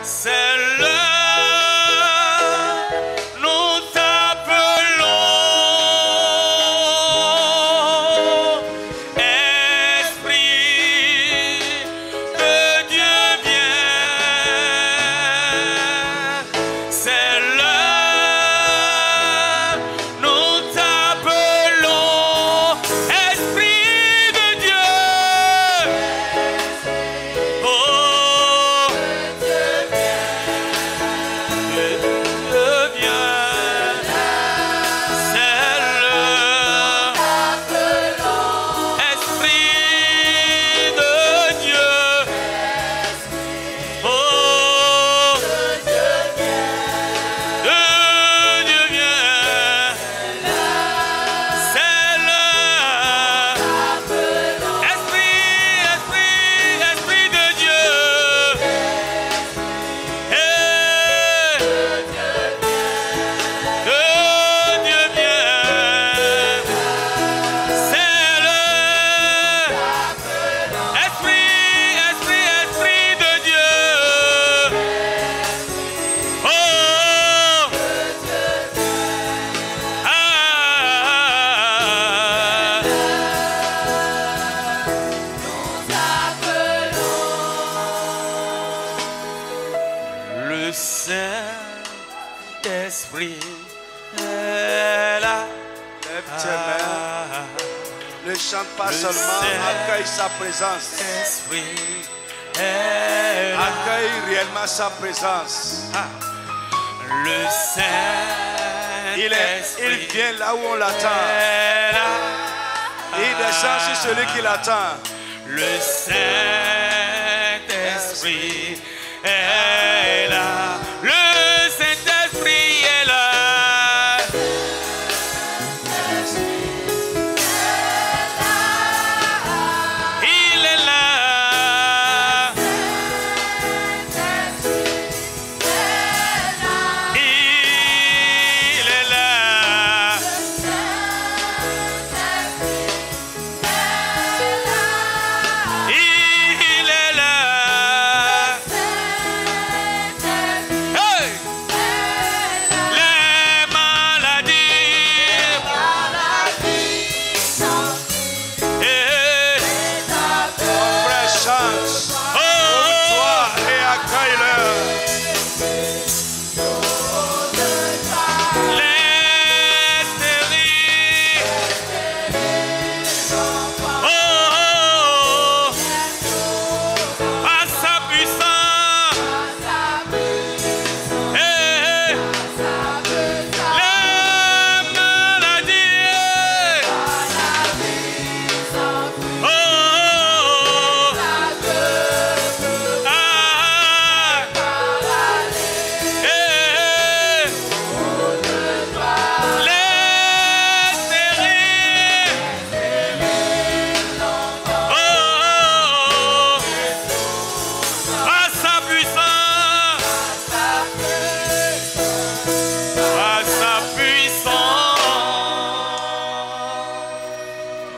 C'est l'heure, nous t'appelons. Esprit de Dieu viens. C'est l'heure, nous t'appelons. Esprit de Dieu. Oh, le Saint-Esprit est là. Lève tes mains. Ne chante pas seulement, accueille sa présence. Esprit est là. Accueille réellement sa présence. Le Saint-Esprit il vient là où on l'attend. est là. Il descend sur celui qui l'attend. Le Saint-Esprit est là. Le Saint-Esprit est là. Il est là. Il est là. Il est là. Hey! Les maladies. Eh, Frère, chante. Toi et accueille-le. les stériles. À sa puissance. Eh, les maladies.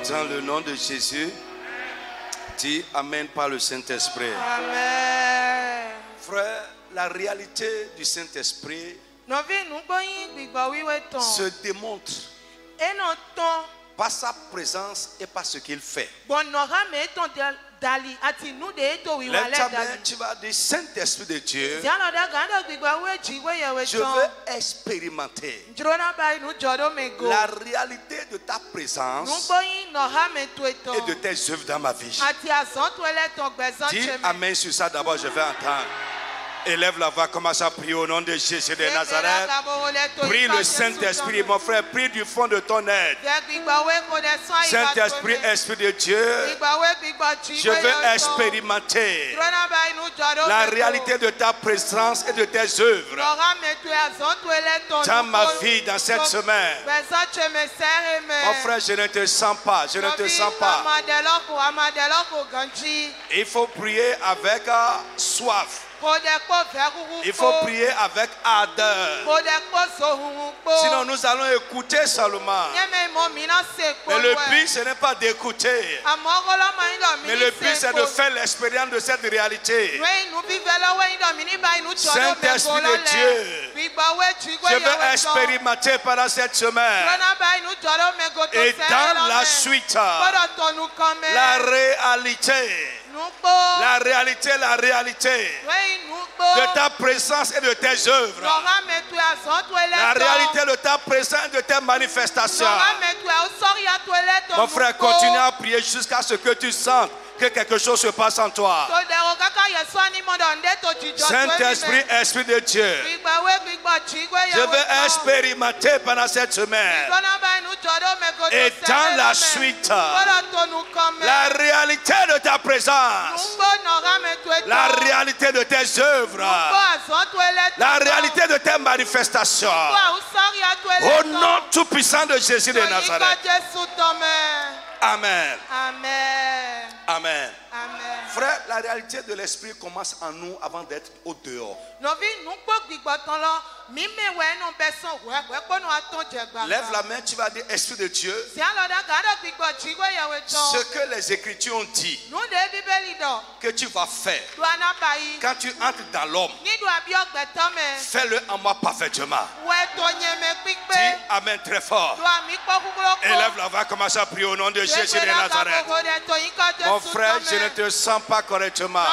Dans le nom de Jésus, dis Amen par le Saint-Esprit. Amen. Frère, la réalité du Saint-Esprit se démontre par sa présence et par ce qu'il fait. Lève ta main, tu vas dire Saint-Esprit de Dieu, je veux expérimenter la réalité de ta présence et de tes œuvres dans ma vie. Dis Amen sur ça d'abord, je vais entendre. Élève la voix, commence à prier au nom de Jésus de Nazareth. Prie le Saint-Esprit, mon frère, prie du fond de ton être. Saint-Esprit, Esprit de Dieu, je veux expérimenter la réalité de ta présence et de tes œuvres dans ma vie, dans cette semaine. Mon frère, je ne te sens pas, je ne te sens pas. Il faut prier avec soif. Il faut prier avec ardeur. Sinon nous allons écouter seulement. Mais le but ce n'est pas d'écouter. Mais le but c'est de faire l'expérience de cette réalité. Saint-Esprit de Dieu, je veux expérimenter pendant cette semaine. Et dans la suite, la réalité de ta présence et de tes œuvres. La réalité de ta présence et de tes manifestations. Mon frère, continue à prier jusqu'à ce que tu sentes que quelque chose se passe en toi. Saint-Esprit, Esprit de Dieu, je veux expérimenter pendant cette semaine. Et dans la suite, la réalité de ta présence, la réalité de tes œuvres, la réalité de tes manifestations. Au nom tout puissant de Jésus de Nazareth. Amen. Amen. Amen. Amen. Frère, la réalité de l'esprit commence en nous avant d'être au dehors. Lève la main, tu vas dire Esprit de Dieu. Ce que les Écritures ont dit que tu vas faire quand tu entres dans l'homme, fais-le en moi parfaitement. Dis Amen très fort. Élève la voix, commence à prier au nom de Jésus de Nazareth. Mon frère, je ne te sens pas correctement.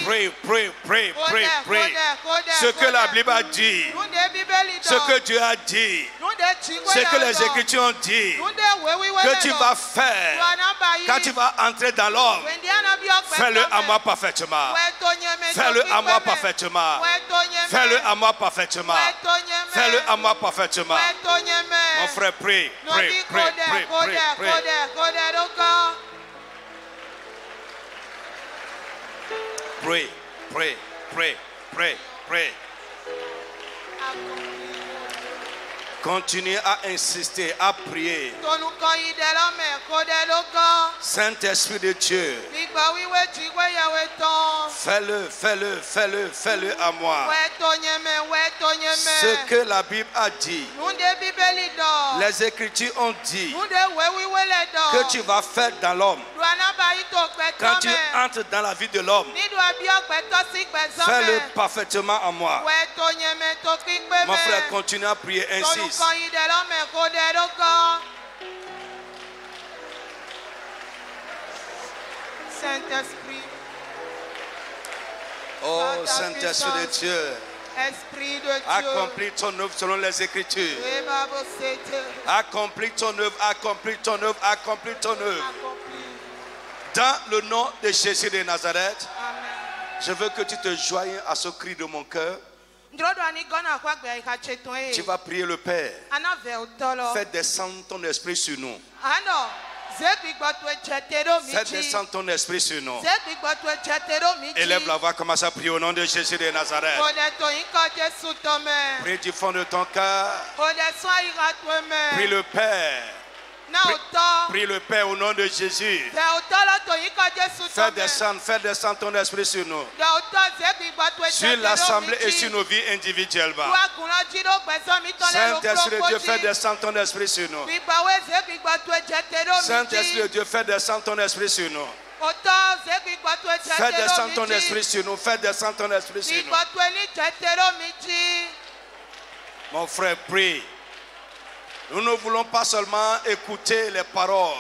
Prie, prie, prie, prie, prie. Ce que la Bible a dit, ce que Dieu a dit, ce que les Écritures ont dit, que tu vas faire quand tu vas entrer dans l'homme, fais-le à moi parfaitement. Fais-le à moi parfaitement. Fais-le à moi parfaitement. Fais-le à moi parfaitement. Mon frère, prie, prie, prie, prie, prie, prie. Pray, pray, pray, pray, pray. Continue à insister, à prier. Saint-Esprit de Dieu, fais-le, fais-le, fais-le, fais-le à moi. Ce que la Bible a dit, les Écritures ont dit que tu vas faire dans l'homme. Quand tu entres dans la vie de l'homme, fais-le parfaitement à moi. Mon frère, continue à prier ainsi. Saint-Esprit. Oh Saint-Esprit de Dieu, Esprit de Dieu, accomplis ton œuvre selon les Écritures. Accomplis ton œuvre, accomplis ton œuvre, accomplis ton œuvre. Dans le nom de Jésus de Nazareth, je veux que tu te joignes à ce cri de mon cœur. Tu vas prier le Père. Fais descendre ton esprit sur nous. Fais descendre ton esprit sur nous. Élève la voix, commence à prier au nom de Jésus de Nazareth. Prie du fond de ton cœur. Prie le Père. Prie le Père au nom de Jésus. Fais descendre ton esprit sur nous. Sur l'assemblée et sur nos vies individuellement. Saint-Esprit de Dieu, fais descendre ton esprit sur nous. Saint-Esprit de Dieu, fais descendre ton esprit sur nous. Fais descendre ton esprit sur nous. Fais descendre ton esprit sur nous. Mon frère, prie. Nous ne voulons pas seulement écouter les paroles,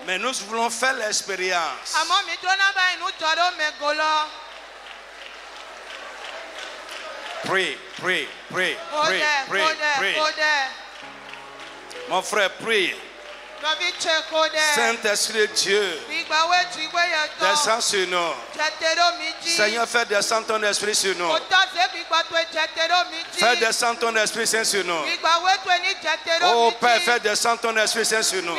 mais nous voulons faire l'expérience. Prie, prie, prie, prie, prie, prie. Mon frère, prie. Saint-Esprit de Dieu, descends sur nous. Seigneur, fais descendre ton esprit sur nous. Fais descendre ton esprit saint sur nous. Oh Père, fais descendre ton esprit saint sur nous.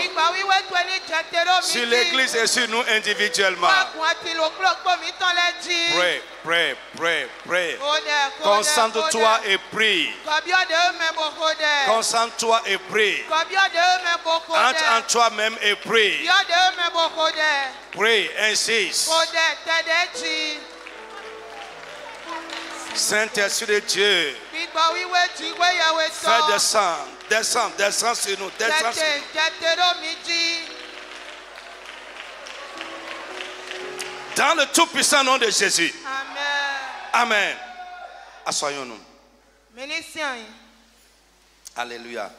Sur l'église et sur nous individuellement. Pray. prie, prie, prie. Concentre-toi et prie. Concentre-toi et prie. Entre en toi-même et prie. Prie, insiste. Saint-Esprit de Dieu, fais descendre sur nous, descends sur nous. Dans le tout-puissant nom de Jésus. Amen. Assoyons-nous. Alléluia.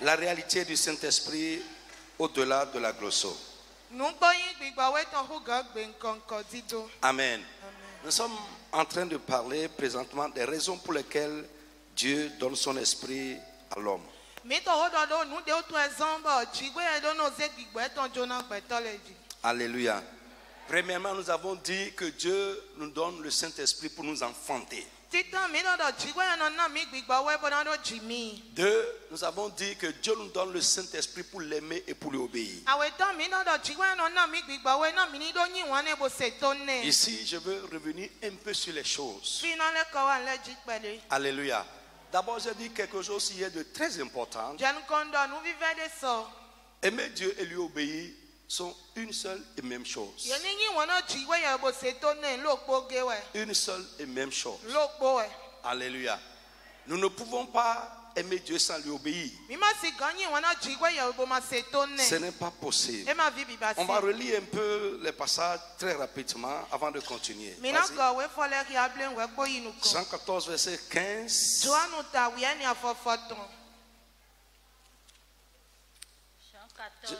La réalité du Saint-Esprit au-delà de la glosso. Amen. Nous sommes en train de parler présentement des raisons pour lesquelles Dieu donne son esprit à l'homme. Alléluia. Premièrement, nous avons dit que Dieu nous donne le Saint-Esprit pour nous enfanter. Deux, nous avons dit que Dieu nous donne le Saint-Esprit pour l'aimer et pour lui obéir. Ici, je veux revenir un peu sur les choses. Alléluia. D'abord, je dis quelque chose hier de très important. Aimer Dieu et lui obéir sont une seule et même chose. Une seule et même chose. Alléluia. Nous ne pouvons pas aimer Dieu sans lui obéir. Ce n'est pas possible. On va relire un peu les passages très rapidement avant de continuer. Jean 14, verset 15.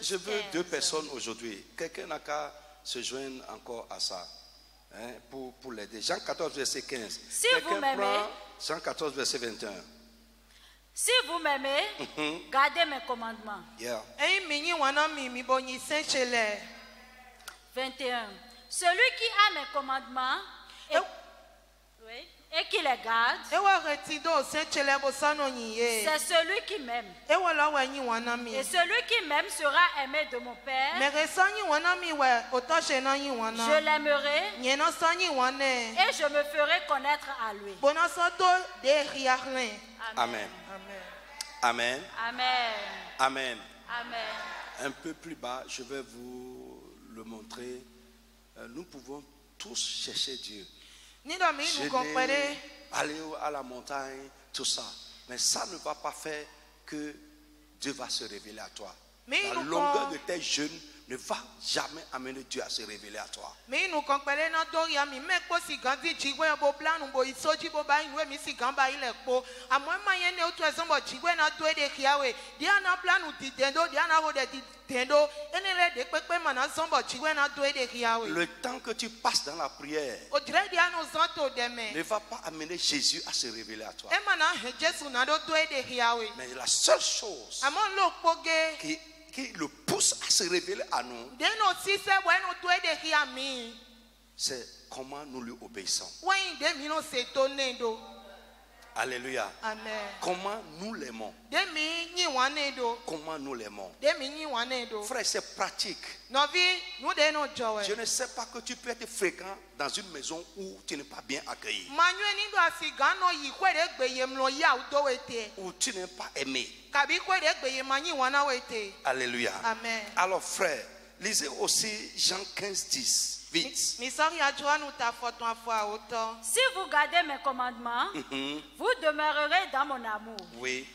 Je veux deux personnes aujourd'hui. Quelqu'un n'a qu'à se joindre encore à ça, hein, pour l'aider. Jean 14, verset 15. Si vous m'aimez, Jean 14, verset 21. Si vous m'aimez, gardez mes commandements. Yeah. 21. Celui qui a mes commandements et qui les garde, c'est celui qui m'aime. Et celui qui m'aime sera aimé de mon Père. Je l'aimerai et je me ferai connaître à lui. Amen. Amen. Amen. Amen. Amen. Un peu plus bas, je vais vous le montrer. Nous pouvons tous chercher Dieu. Aller à la montagne, tout ça. Mais ça ne va pas faire que Dieu va se révéler à toi. La longueur de tes jeûnes ne va jamais amener Dieu à se révéler à toi. Le temps que tu passes dans la prière ne va pas amener Jésus à se révéler à toi. Mais la seule chose qui le pousse à se révéler à nous, c'est comment nous lui obéissons. Alléluia. Amen. Comment nous l'aimons. Comment nous l'aimons. Frère, c'est pratique. Je ne sais pas que tu peux être fréquent dans une maison où tu n'es pas bien accueilli. Où tu n'es pas aimé. Alléluia. Amen. Alors frère, lisez aussi Jean 15, 10. Vite. Si vous gardez mes commandements, vous demeurerez dans mon amour. Oui.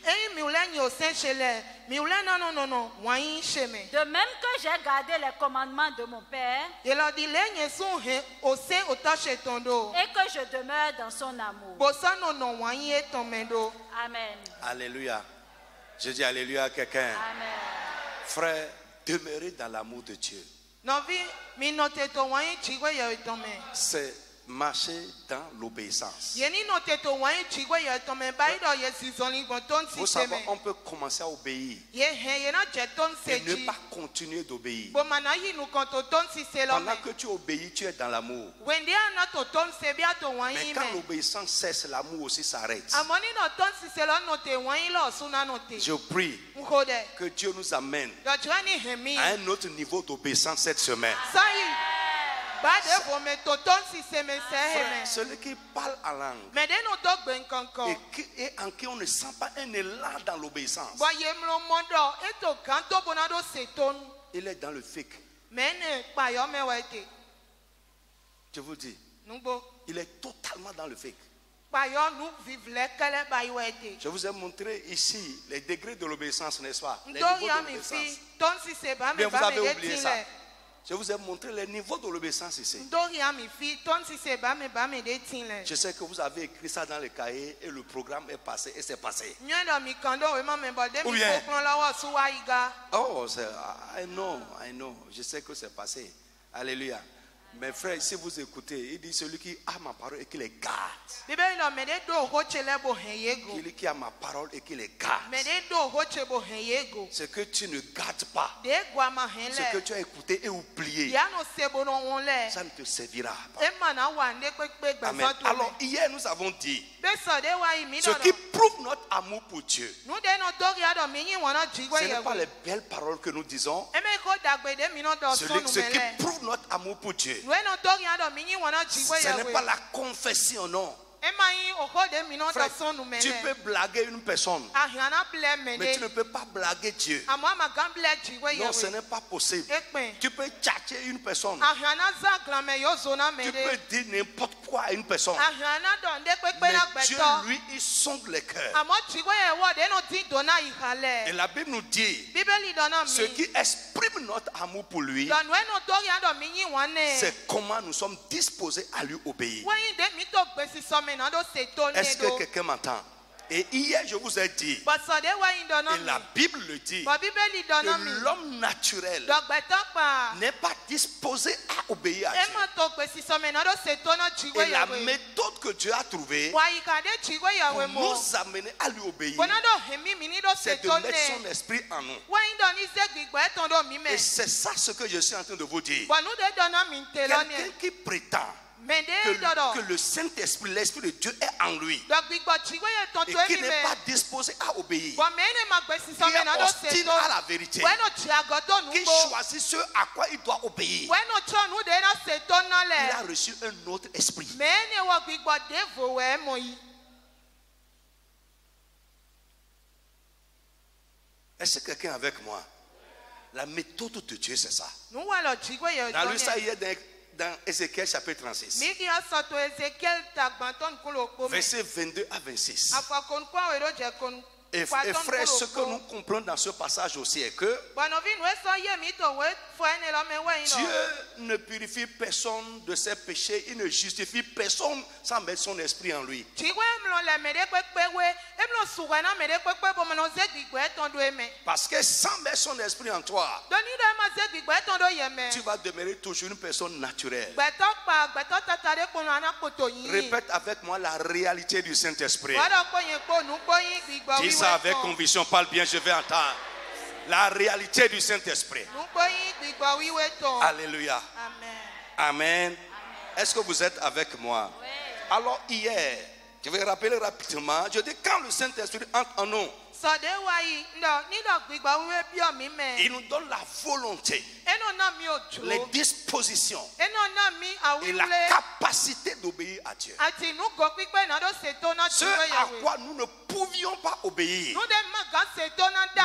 De même que j'ai gardé les commandements de mon Père, et que je demeure dans son amour. Amen. Alléluia. Je dis alléluia à quelqu'un. Amen. Frère, demeurez dans l'amour de Dieu. C'est marcher dans l'obéissance. Vous savez, on peut commencer à obéir et ne pas continuer d'obéir. Pendant que tu obéis, tu es dans l'amour. Mais quand l'obéissance cesse, l'amour aussi s'arrête. Je prie que Dieu nous amène à un autre niveau d'obéissance cette semaine. Frère, celui qui parle en langue et en qui on ne sent pas un élan dans l'obéissance, il est dans le fake. Je vous dis, il est totalement dans le fake. Je vous ai montré ici les degrés de l'obéissance, n'est-ce pas? Les niveaux de l'obéissance. Mais vous avez oublié ça. Je vous ai montré les niveaux de l'obéissance ici. Je sais que vous avez écrit ça dans le cahier et le programme est passé et c'est passé. Ou bien, oh, I know. Je sais que c'est passé. Alléluia. Mes frères, si vous écoutez, il dit celui qui a ma parole et qui les garde. Celui qui a ma parole et qui les garde. Ce que tu ne gardes pas, ce que tu as écouté et oublié, ça ne te servira pas. Amen. Alors hier nous avons dit, ce qui prouve notre amour pour Dieu, ce n'est pas les belles paroles que nous disons. Ce qui prouve notre amour pour Dieu, ce n'est pas la confession, non. Frère, tu peux blaguer une personne, mais tu ne peux pas blaguer Dieu. Non, ce n'est pas possible. Tu peux tchatcher une personne, tu peux dire n'importe quoi à une personne, mais Dieu, lui, il sonde les cœurs. Et la Bible nous dit, ce qui exprime notre amour pour lui, c'est comment nous sommes disposés à lui obéir. Est-ce que quelqu'un m'entend? Et hier je vous ai dit, et la Bible le dit, que l'homme naturel n'est pas disposé à obéir à Dieu. Et la méthode que Dieu a trouvée pour nous amener à lui obéir, c'est de mettre son esprit en nous. Et c'est ça ce que je suis en train de vous dire. Quelqu'un qui prétend que le Saint-Esprit, l'Esprit de Dieu est en lui et qui n'est pas disposé à obéir, qui est hostile à la vérité, qui choisit ce à quoi il doit obéir, il a reçu un autre esprit. Est-ce que quelqu'un est avec moi? La méthode de Dieu, c'est ça. On a lu ça hier dans Ézéchiel chapitre 36, versets 22 à 26. Et frère, ce que nous comprenons dans ce passage aussi est que Dieu ne purifie personne de ses péchés, il ne justifie personne sans mettre son esprit en lui. Parce que sans mettre son esprit en toi, tu vas demeurer toujours une personne naturelle. Répète avec moi la réalité du Saint-Esprit. Dis ça avec conviction, parle bien, je vais entendre. La réalité du Saint-Esprit. Alléluia. Amen. Est-ce que vous êtes avec moi? Oui. Alors hier, je vais rappeler rapidement, je dis quand le Saint-Esprit entre en nous, il nous donne la volonté, les dispositions et la capacité d'obéir à Dieu. Ce à quoi nous ne pouvions pas obéir.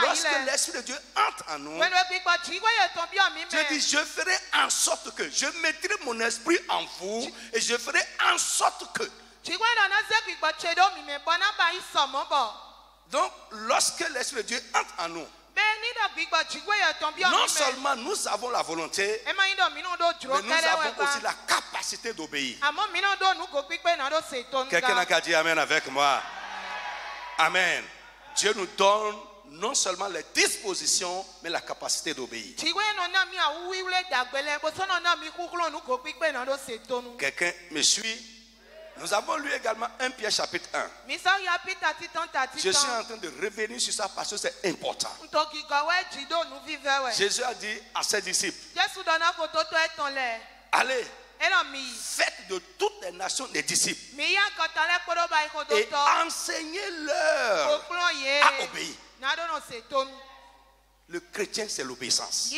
Lorsque l'Esprit de Dieu entre en nous, Dieu dit, je ferai en sorte que, je mettrai mon esprit en vous et je ferai en sorte que. Donc, lorsque l'Esprit de Dieu entre en nous, non seulement nous avons la volonté, mais nous avons aussi la capacité d'obéir. Quelqu'un n'a qu'à dire Amen avec moi. Amen. Dieu nous donne non seulement les dispositions, mais la capacité d'obéir. Quelqu'un me suit? Nous avons lu également 1 Pierre chapitre 1. Je suis en train de revenir sur ça parce que c'est important. Jésus a dit à ses disciples, allez, faites de toutes les nations des disciples et enseignez-leur à obéir. Le chrétien, c'est l'obéissance.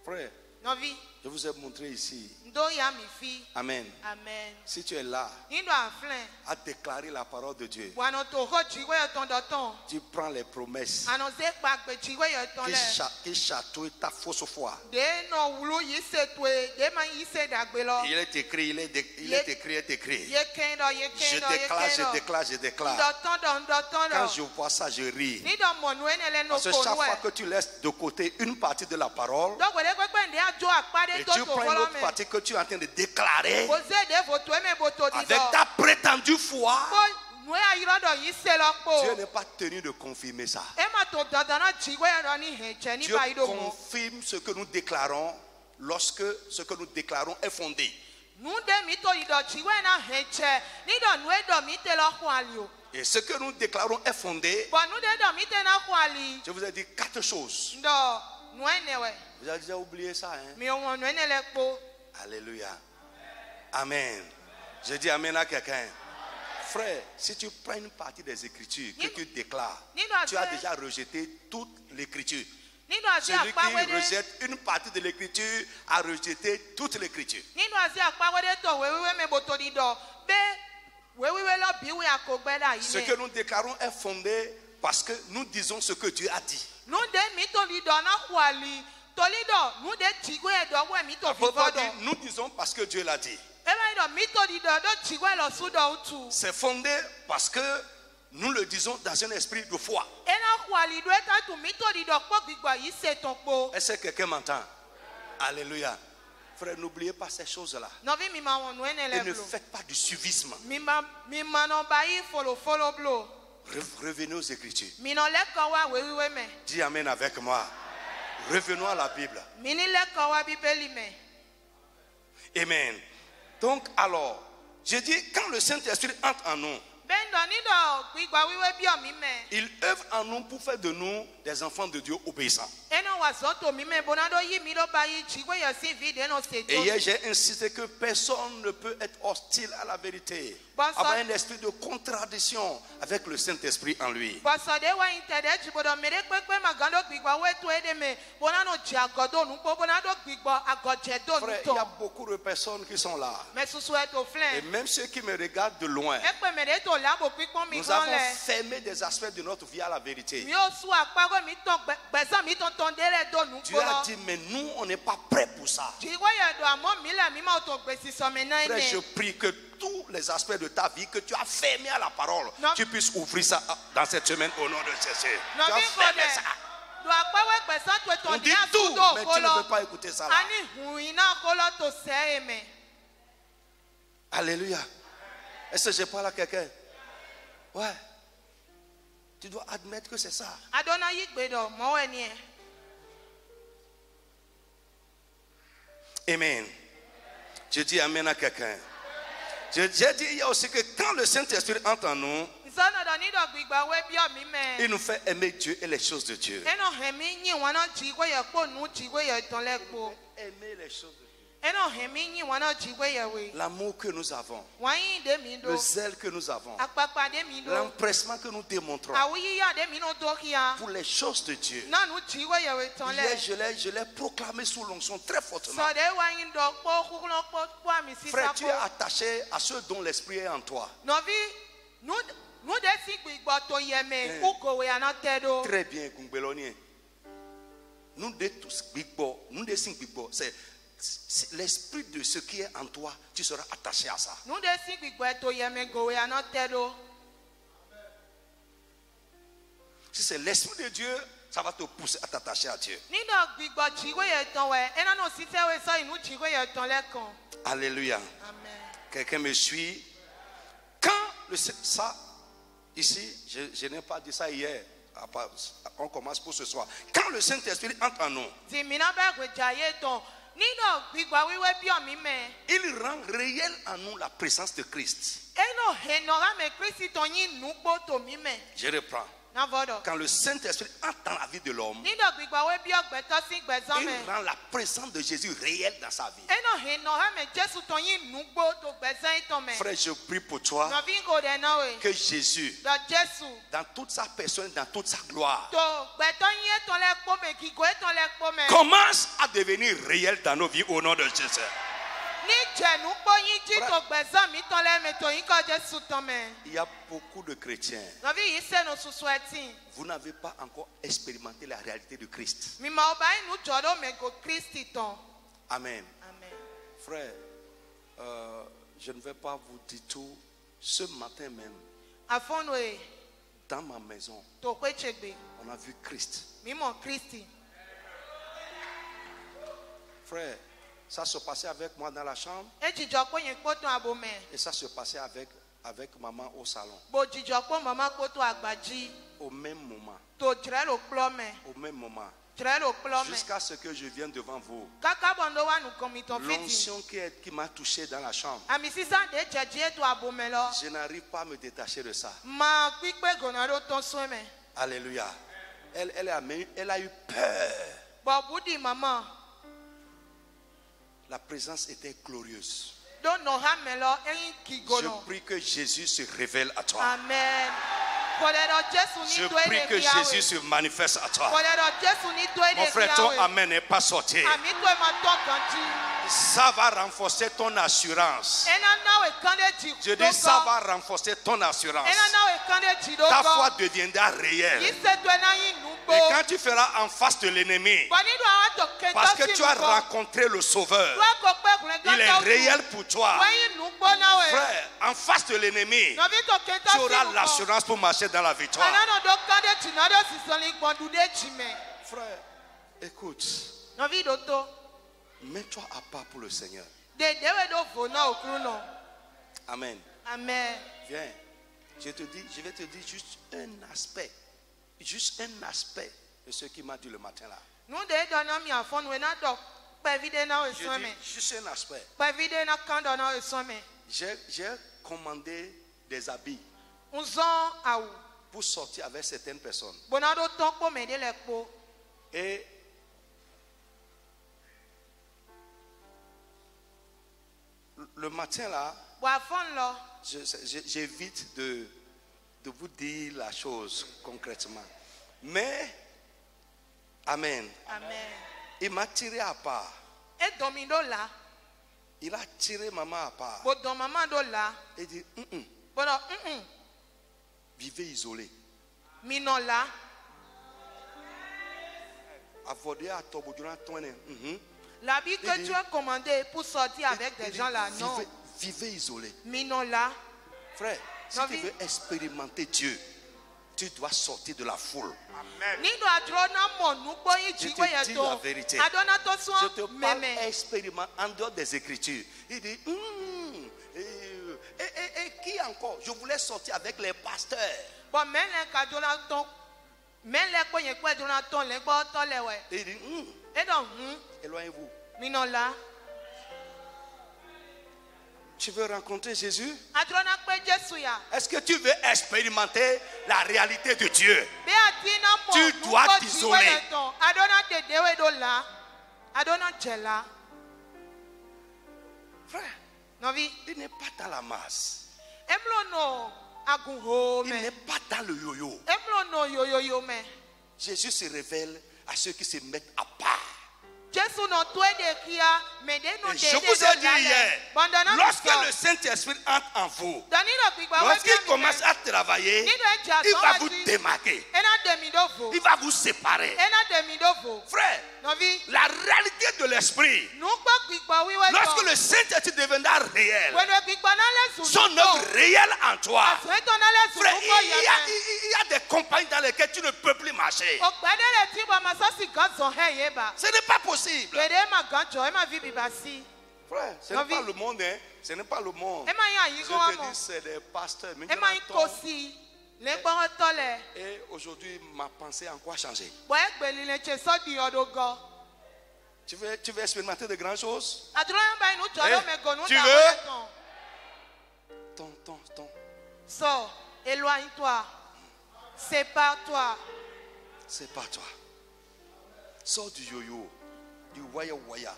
Frère, Je vous ai montré ici. Amen. Amen. Si tu es là à déclarer la parole de Dieu, tu prends les promesses qui chatouillent ta fausse foi. Il est écrit, il est écrit. Je déclare. Quand je vois ça, je ris. Parce que chaque fois que tu laisses de côté une partie de la parole, et tu prends une autre partie que tu es en train de déclarer avec ta prétendue foi, Dieu n'est pas tenu de confirmer ça. Dieu confirme ce que nous déclarons lorsque ce que nous déclarons est fondé. Et ce que nous déclarons est fondé. Je vous ai dit 4 choses. Vous avez déjà oublié ça, hein? Alléluia. Amen. Je dis amen à quelqu'un. Frère, si tu prends une partie des Écritures que tu déclares, tu as déjà rejeté toute l'Écriture. Celui qui rejette une partie de l'Écriture a rejeté toute l'Écriture. Ce que nous déclarons est fondé parce que nous disons ce que Dieu a dit. Nous disons parce que Dieu l'a dit. C'est fondé parce que nous le disons dans un esprit de foi. Est-ce que quelqu'un m'entend? Alléluia. Frère, n'oubliez pas ces choses-là. Et ne faites pas du suivisme. Revenez aux Écritures. Dis amen avec moi. Revenons à la Bible. Amen. Donc alors, je dis, quand le Saint-Esprit entre en nous, il œuvre en nous pour faire de nous des enfants de Dieu obéissants. Et hier j'ai insisté que personne ne peut être hostile à la vérité, avoir un esprit de contradiction avec le Saint-Esprit en lui. Frère, il y a beaucoup de personnes qui sont là. Et même ceux qui me regardent de loin, nous avons fermé des aspects de notre vie à la vérité. Dieu a dit, mais nous, on n'est pas prêts pour ça. Frère, je prie que tous les aspects de ta vie que tu as fermés à la parole, tu puisses ouvrir ça dans cette semaine au nom de Jésus. Tu as fermé ça. On dit tout, mais tu ne veux pas écouter ça là. Alléluia. Est-ce que je parle à quelqu'un? Ouais. Tu dois admettre que c'est ça. Amen. Je dis amen à quelqu'un. J'ai dit il y a aussi que quand le Saint-Esprit entre en nous, il nous fait aimer Dieu et les choses de Dieu. Aimer les choses de Dieu. L'amour que nous avons, le zèle que nous avons, l'empressement que nous démontrons pour les choses de Dieu. Hier, je l'ai proclamé sous l'onction très fortement. Frère, tu es attaché à ce dont l'esprit est en toi. Très bien, Kumbelonien. Nous c'est l'esprit de ce qui est en toi, tu seras attaché à ça. Si c'est l'esprit de Dieu, ça va te pousser à t'attacher à Dieu. Alléluia. Quelqu'un me suit? Quand ça, ici, je n'ai pas dit ça hier. On commence pour ce soir. Quand le Saint-Esprit entre en nous, il rend réel en nous la présence de Christ. Je reprends. Quand le Saint-Esprit entre dans la vie de l'homme, il rend la présence de Jésus réelle dans sa vie. Frère, je prie pour toi que Jésus, dans toute sa personne, dans toute sa gloire, commence à devenir réel dans nos vies au nom de Jésus. Il y a beaucoup de chrétiens. Vous n'avez pas encore expérimenté la réalité de Christ. Amen. Frère, je ne vais pas vous dire tout. Ce matin même, dans ma maison, on a vu Christ. Frère, ça se passait avec moi dans la chambre. Et ça se passait avec maman au salon. Au même moment. Au même moment. Jusqu'à ce que je vienne devant vous. L'onction qui m'a touché dans la chambre. Je n'arrive pas à me détacher de ça. Alléluia. Elle a eu peur. La présence était glorieuse. Je prie que Jésus se révèle à toi. Amen. Je prie que Jésus se manifeste à toi. Mon frère, ton amen n'est pas sorti. Ça va renforcer ton assurance. Je dis ça va renforcer ton assurance. Ta foi deviendra réelle. Et quand tu feras en face de l'ennemi, parce que tu as rencontré le Sauveur, il est réel pour toi. Frère, en face de l'ennemi, tu auras l'assurance pour marcher dans la victoire. Frère, écoute. Mets-toi à part pour le Seigneur. Amen. Amen. Viens. Je vais te dire juste un aspect. Juste un aspect de ce qu'il m'a dit le matin là. Je dis juste un aspect. J'ai commandé des habits pour sortir avec certaines personnes. Et le matin là, j'évite de vous dire la chose concrètement. Mais, amen. Il m'a tiré à part. Il a tiré maman à part. Il dit, vivez isolé. L'habit que tu as commandé pour sortir avec des gens là, non. Vivez isolé. Frère, si tu veux expérimenter Dieu, tu dois sortir de la foule. Amen. Je te dis la vérité. Je te parle expériment en dehors des Écritures. Il dit, et qui encore? Je voulais sortir avec les pasteurs. Il dit, éloignez-vous. Tu veux rencontrer Jésus? Est-ce que tu veux expérimenter la réalité de Dieu? Tu dois t'isoler. Frère, il n'est pas dans la masse. Il n'est pas dans le yo-yo. Jésus se révèle à ceux qui se mettent à part. Et je vous ai dit hier, lorsque le Saint-Esprit entre en vous, lorsqu'il commence à travailler, il va vous démarquer. Il va vous séparer. Frère, la réalité de l'Esprit, lorsque le Saint-Esprit deviendra réel, son œuvre réelle en toi, frère, il y a des compagnies dans lesquelles tu ne peux plus marcher. Ce n'est pas possible. Frère, ce n'est pas le monde, hein? Ce n'est pas le monde. Je te dis, c'est des pasteurs. Et aujourd'hui, ma pensée a encore changé. Tu veux expérimenter de grandes choses? Tu veux? Ton. Sors, éloigne-toi. C'est par toi. C'est par toi. Sors du yo-yo, du waya-waya.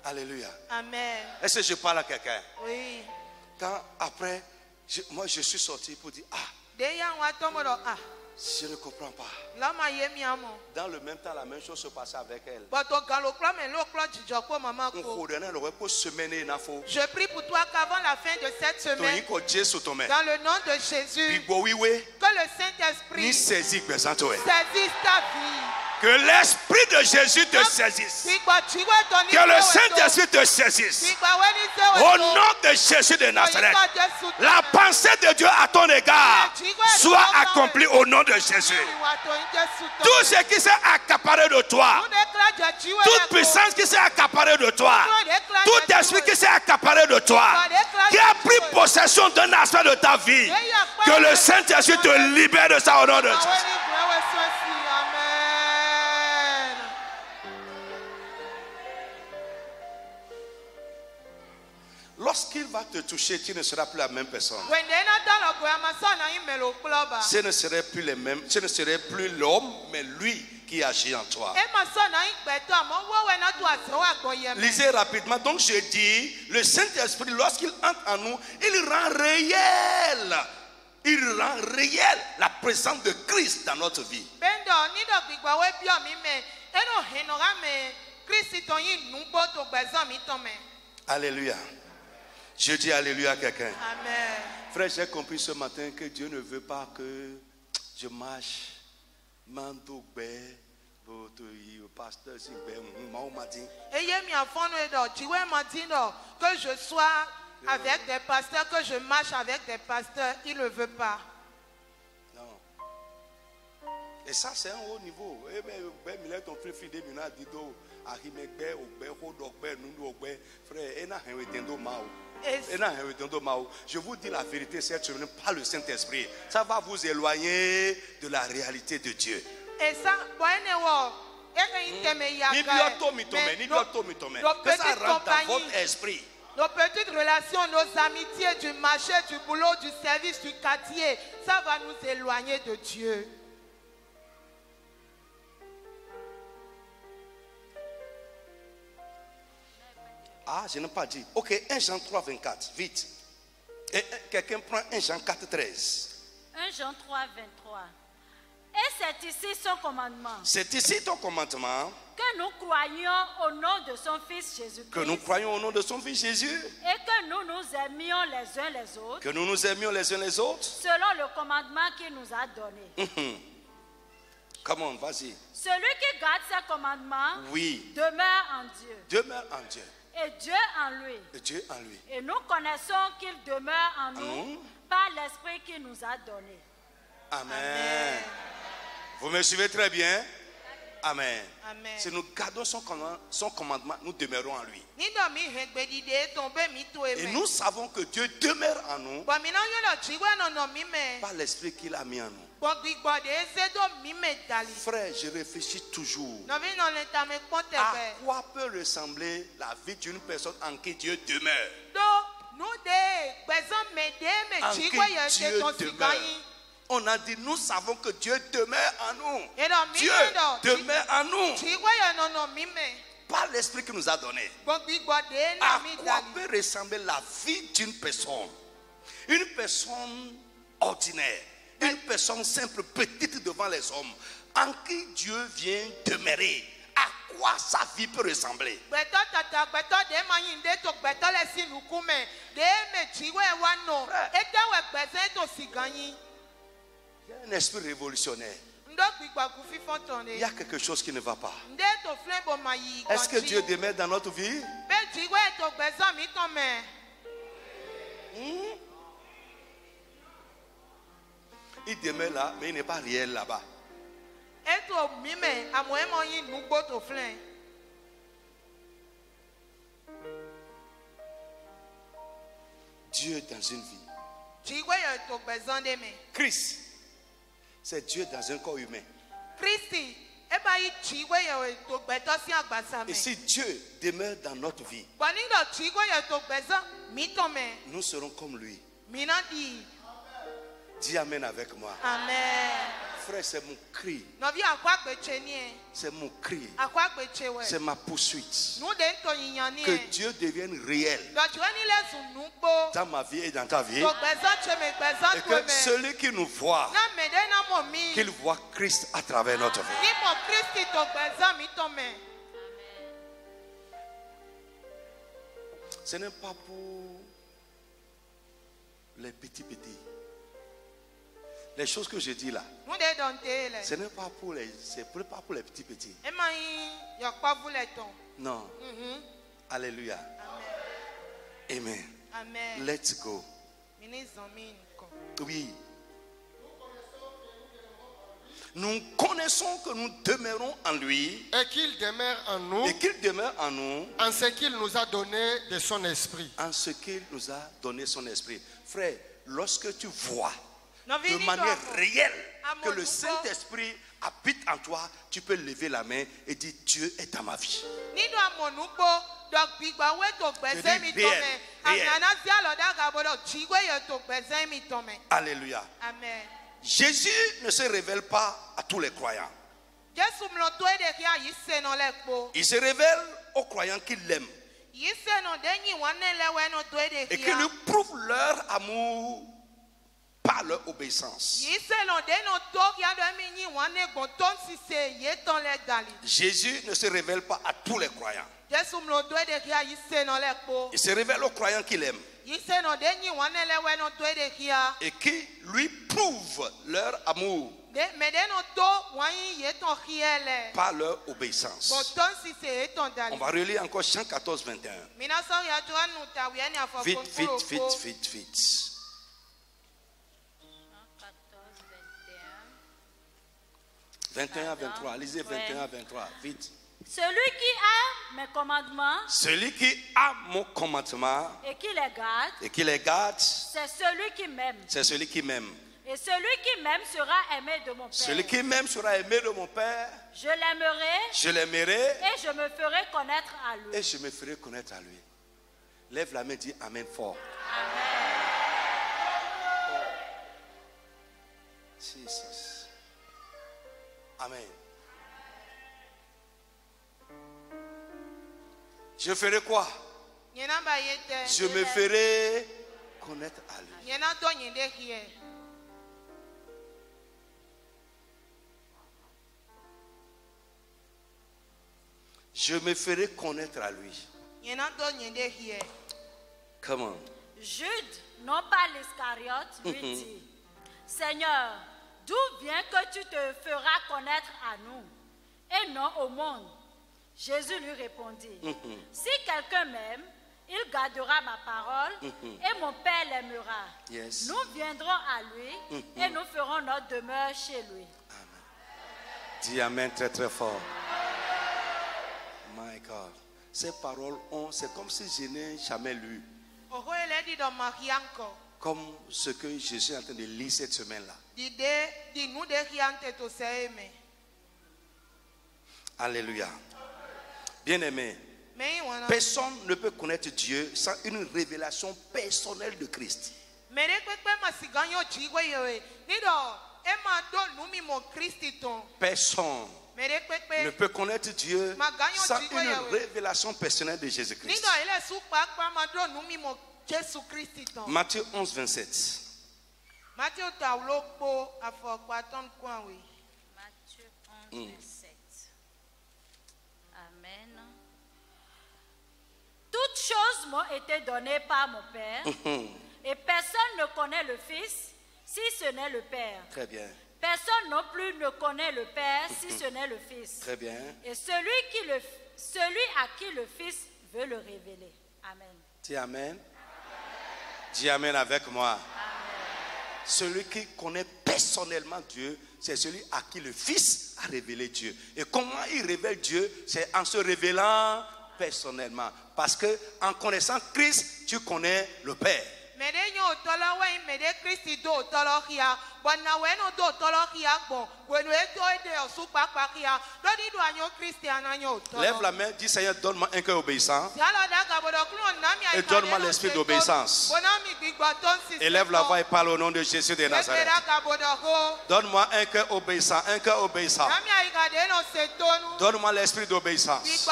Alléluia. Amen. Est-ce que je parle à quelqu'un? Oui. Quand après, moi je suis sorti pour dire, je ne comprends pas. Dans le même temps, la même chose se passait avec elle. Je prie pour toi qu'avant la fin de cette semaine, dans le nom de Jésus, que le Saint-Esprit saisisse ta vie. Que l'Esprit de Jésus te saisisse. Que le Saint-Esprit te saisisse. Au nom de Jésus de Nazareth, la pensée de Dieu à ton égard soit accomplie au nom de Jésus. Tout ce qui s'est accaparé de toi, toute puissance qui s'est accaparée de toi, tout esprit qui s'est accaparé de toi, qui a pris possession d'un aspect de ta vie, que le Saint-Esprit te libère de ça au nom de Jésus. Lorsqu'il va te toucher, tu ne seras plus la même personne. Ce ne serait plus les mêmes, ce ne serait plus l'homme, mais lui qui agit en toi. Lisez rapidement. Donc je dis, le Saint-Esprit, lorsqu'il entre en nous, il rend réel la présence de Christ dans notre vie. Alléluia. Je dis alléluia à quelqu'un. Amen. Frère, j'ai compris ce matin que Dieu ne veut pas que je marche. Que je sois avec des pasteurs, que je marche avec des pasteurs. Il ne veut pas. Non. Et ça, c'est un haut niveau. Je vous dis la vérité cette semaine par le Saint-Esprit. Ça va vous éloigner de la réalité de Dieu. Et ça, que ça rentre dans votre esprit. Nos petites relations, nos amitiés du marché, du boulot, du service, du quartier, ça va nous éloigner de Dieu. Ah, je n'ai pas dit. Ok, 1 Jean 3, 24, vite. Quelqu'un prend 1 Jean 4, 13. 1 Jean 3, 23. Et c'est ici son commandement. C'est ici ton commandement. Que nous croyions au nom de son Fils Jésus-Christ. Que nous croyions au nom de son Fils Jésus. Et que nous nous aimions les uns les autres. Que nous nous aimions les uns les autres. Selon le commandement qu'il nous a donné. Comment, vas-y. Celui qui garde ses commandements, oui, demeure en Dieu. Demeure en Dieu. Et Dieu en lui. Et Dieu en lui. Et nous connaissons qu'il demeure en nous par l'Esprit qu'il nous a donné. Amen. Amen. Vous me suivez très bien? Amen. Amen. Si nous gardons son commandement, nous demeurons en lui. Et nous savons que Dieu demeure en nous par l'Esprit qu'il a mis en nous. Frère, je réfléchis toujours à quoi peut ressembler la vie d'une personne en qui Dieu demeure. En qui Dieu demeure. On a dit, nous savons que Dieu demeure en nous. Dieu demeure en nous par l'Esprit qu'il nous a donné. À quoi peut ressembler la vie d'une personne? Une personne ordinaire, une personne simple, petite devant les hommes, en qui Dieu vient demeurer. À quoi sa vie peut ressembler? Il y a un esprit révolutionnaire. Il y a quelque chose qui ne va pas. Est-ce que Dieu demeure dans notre vie? Il demeure là, mais il n'est pas réel là-bas. Dieu dans une vie. Christ, c'est Dieu dans un corps humain. Et si Dieu demeure dans notre vie, nous serons comme lui. Dis amen avec moi. Amen. Frère, c'est mon cri. C'est mon cri. C'est ma poursuite. Que Dieu devienne réel dans ma vie et dans ta vie. Et que celui qui nous voit, qu'il voit Christ à travers notre vie. Ce n'est pas pour les petits. Les choses que je dis là, ce n'est pas pour les, pas pour les petits. Non. Alléluia. Amen. Amen. Let's go. Oui. Nous connaissons que nous demeurons en lui. Et qu'il demeure en nous. Et qu'il demeure en nous. En ce qu'il nous a donné de son esprit. En ce qu'il nous a donné son esprit. Frère, lorsque tu vois de manière réelle que le Saint-Esprit habite en toi, tu peux lever la main et dire Dieu est dans ma vie. Alléluia. Amen. Jésus ne se révèle pas à tous les croyants. Il se révèle aux croyants qui l'aiment et qui lui prouvent leur amour par leur obéissance. Jésus ne se révèle pas à tous les croyants. Il se révèle aux croyants qu'il aime et qui lui prouvent leur amour par leur obéissance. On va relire encore Jean 14, 21. Vite. 21 à 23, lisez 21 à 23, vite. Celui qui a mes commandements, celui qui a mon commandement et qui les garde, c'est celui qui m'aime. C'est celui qui m'aime. Et celui qui m'aime sera aimé de mon Père. Celui qui m'aime sera aimé de mon Père. Je l'aimerai. Et je me ferai connaître à lui. Et je me ferai connaître à lui. Lève la main, dis amen fort. Amen. Jesus. Amen. Je ferai quoi? Je me ferai connaître à lui. Je me ferai connaître à lui. Comment? Jude, non pas l'Iscariote, lui dit: Seigneur, d'où vient que tu te feras connaître à nous et non au monde? Jésus lui répondit: Si quelqu'un m'aime, il gardera ma parole et mon Père l'aimera. Yes. Nous viendrons à lui et nous ferons notre demeure chez lui. Amen. Dis amen très très fort. My God. Ces paroles, c'est comme si je n'ai jamais lu. Comme ce que je suis en train de lire cette semaine-là. Alléluia. Bien-aimé, personne ne peut connaître Dieu sans une révélation personnelle de Christ. Personne ne peut connaître Dieu sans une révélation personnelle de Jésus-Christ. Matthieu 11, 27. Matthieu 11, 27. Amen. Toutes choses m'ont été données par mon Père, et personne ne connaît le Fils si ce n'est le Père. Très bien. Personne non plus ne connaît le Père si ce n'est le Fils. Très bien. Et celui à qui le Fils veut le révéler. Amen. Dis amen. Dis amen avec moi. Amen. Celui qui connaît personnellement Dieu, c'est celui à qui le Fils a révélé Dieu. Et comment il révèle Dieu? C'est en se révélant personnellement. Parce que en connaissant Christ, tu connais le Père. Lève la main, dis Seigneur, donne-moi un cœur obéissant. Et donne-moi l'esprit d'obéissance. Élève la voix et parle au nom de Jésus de Nazareth. Donne-moi un cœur obéissant, un cœur obéissant. Donne-moi l'esprit d'obéissance.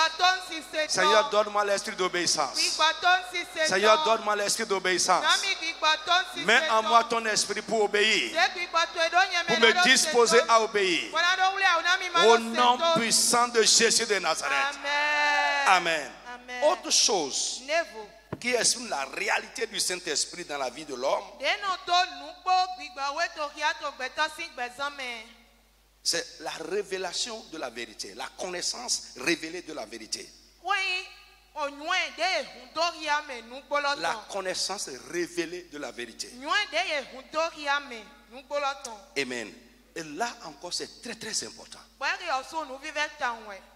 Seigneur, donne-moi l'esprit d'obéissance. Seigneur, donne-moi l'esprit d'obéissance. Mets en moi ton esprit pour obéir, pour me disposer à obéir. Au nom puissant de Jésus de Nazareth. Amen. Amen. Autre chose qui exprime la réalité du Saint-Esprit dans la vie de l'homme, c'est la révélation de la vérité, la connaissance révélée de la vérité. La connaissance révélée de la vérité. Amen. Et là encore, c'est très très important.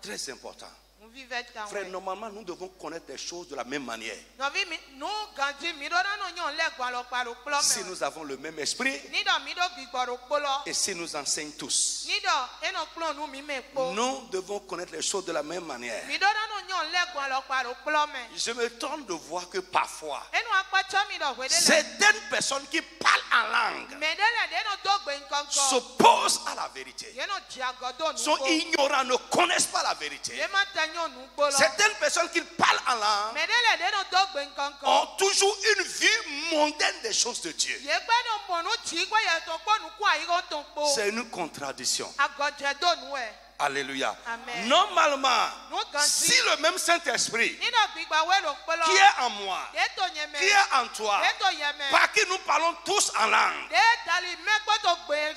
Très important. Frère, normalement, nous devons connaître les choses de la même manière. Si nous avons le même esprit et si nous enseignons tous, nous devons connaître les choses de la même manière. Je me tente de voir que parfois, certaines personnes qui parlent en langue s'opposent à la vérité, sont ignorants, ne connaissent pas la vérité. Certaines personnes qui parlent en langue ont toujours une vue mondaine des choses de Dieu. C'est une contradiction. Alléluia. Amen. Normalement, si le même Saint-Esprit qui est en moi, qui est en toi, par qui nous parlons tous en langue,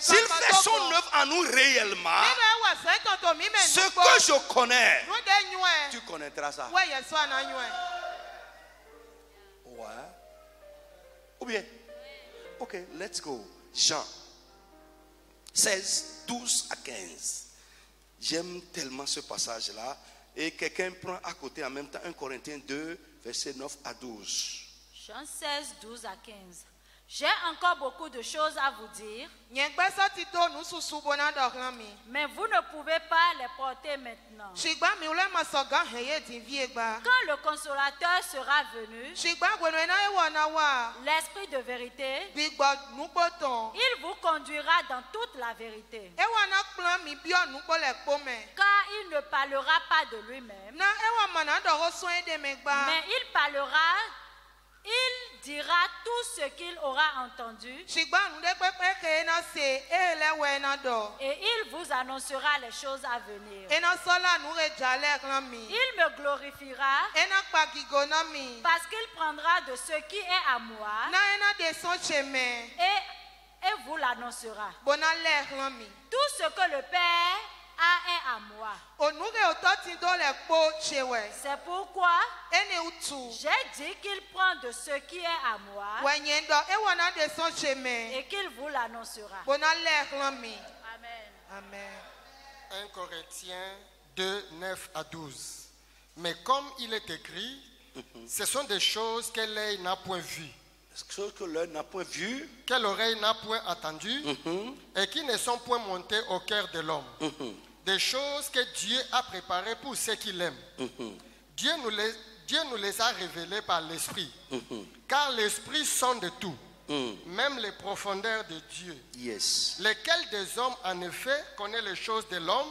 s'il fait son œuvre en nous réellement, ce que je connais, tu connaîtras ça. Ouais. Ou bien, ok, let's go. Jean 16, 12 à 15. J'aime tellement ce passage-là. Et quelqu'un prend à côté en même temps 1 Corinthiens 2, versets 9 à 12. Jean 16, 12 à 15. J'ai encore beaucoup de choses à vous dire, mais vous ne pouvez pas les porter maintenant. Quand le consolateur sera venu, l'esprit de vérité, il vous conduira dans toute la vérité. Car il ne parlera pas de lui-même, mais il dira tout ce qu'il aura entendu et il vous annoncera les choses à venir. Il me glorifiera parce qu'il prendra de ce qui est à moi et vous l'annoncera. Tout ce que le Père est à moi. C'est pourquoi j'ai dit qu'il prend de ce qui est à moi et qu'il vous l'annoncera. Amen. Amen. 1 Corinthiens 2, 9 à 12. Mais comme il est écrit, ce sont des choses que l'œil n'a point vues, choses que l'œil n'a point vues, que l'oreille n'a point entendues, et qui ne sont point montées au cœur de l'homme. Des choses que Dieu a préparées pour ceux qui l'aiment. Dieu nous les a révélées par l'Esprit. Car l'Esprit sonde tout, même les profondeurs de Dieu. Lesquels des hommes, en effet, connaît les choses de l'homme,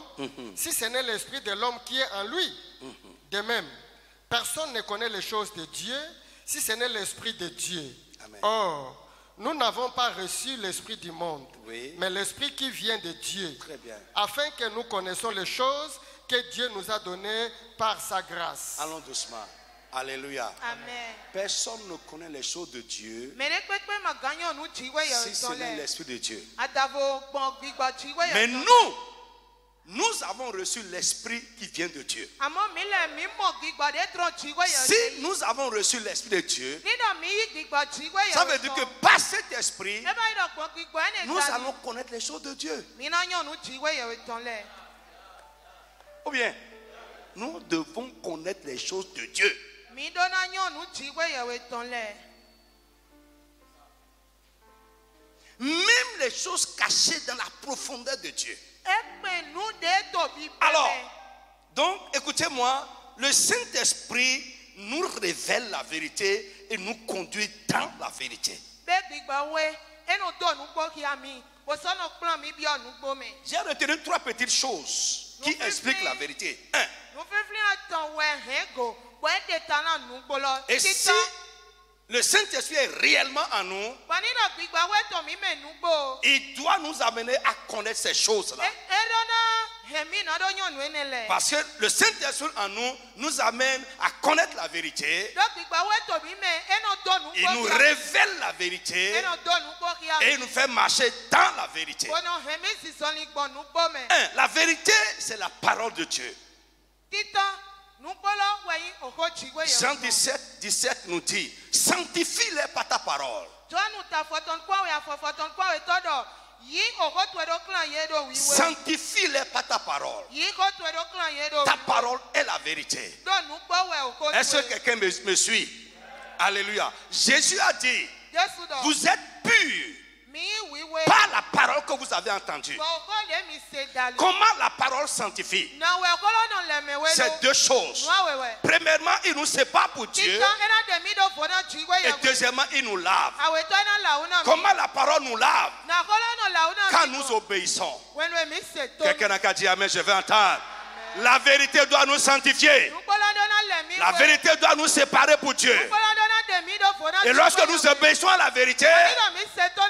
si ce n'est l'Esprit de l'homme qui est en lui. De même, personne ne connaît les choses de Dieu, si ce n'est l'Esprit de Dieu. Amen. Or, nous n'avons pas reçu l'esprit du monde, mais l'esprit qui vient de Dieu, afin que nous connaissions les choses que Dieu nous a données par sa grâce. Allons doucement. Alléluia. Amen. Personne ne connaît les choses de Dieu si ce n'est l'esprit de Dieu. Mais nous avons reçu l'esprit qui vient de Dieu. Si nous avons reçu l'esprit de Dieu, ça veut dire que par cet esprit, nous allons connaître les choses de Dieu. Ou bien, nous devons connaître les choses de Dieu. Même les choses cachées dans la profondeur de Dieu. Alors, donc, écoutez-moi, le Saint-Esprit nous révèle la vérité et nous conduit dans la vérité. J'ai retenu 3 petites choses qui expliquent la vérité. 1. Et si le Saint-Esprit est réellement en nous, il doit nous amener à connaître ces choses-là. Parce que le Saint-Esprit en nous amène à connaître la vérité. Il nous révèle la vérité et il nous fait marcher dans la vérité. 1. La vérité, c'est la parole de Dieu. Jean 17 nous dit, sanctifie-les par ta parole. Sanctifie-les par ta parole. Ta parole est la vérité. Est-ce que quelqu'un me suit? Alléluia. Jésus a dit, vous êtes purs par la parole que vous avez entendue. Comment la parole sanctifie? C'est 2 choses. Premièrement, il nous sépare pour Dieu. Et deuxièmement, il nous lave. Comment la parole nous lave? Quand nous obéissons. Quelqu'un n'a qu'à dire amen, je vais entendre. La vérité doit nous sanctifier. La vérité doit nous séparer pour Dieu. Et lorsque nous obéissons à la vérité,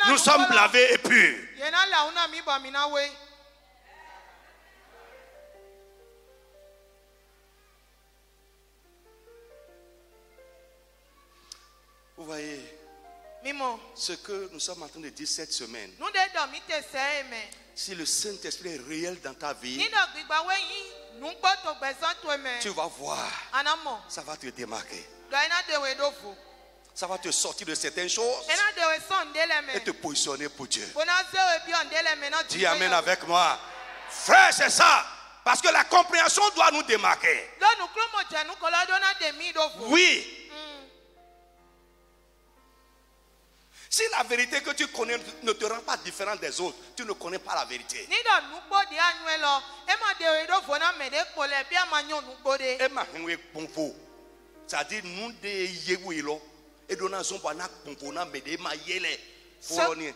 nous sommes lavés et purs. Vous voyez ce que nous sommes en train de dire cette semaine. Si le Saint-Esprit est réel dans ta vie, tu vas voir, ça va te démarquer. Ça va te sortir de certaines choses et te positionner pour Dieu. Dis amen avec moi. Frère, c'est ça. Parce que la compréhension doit nous démarquer. Oui. Si la vérité que tu connais ne te rend pas différent des autres, tu ne connais pas la vérité. C'est-à-dire, nous de et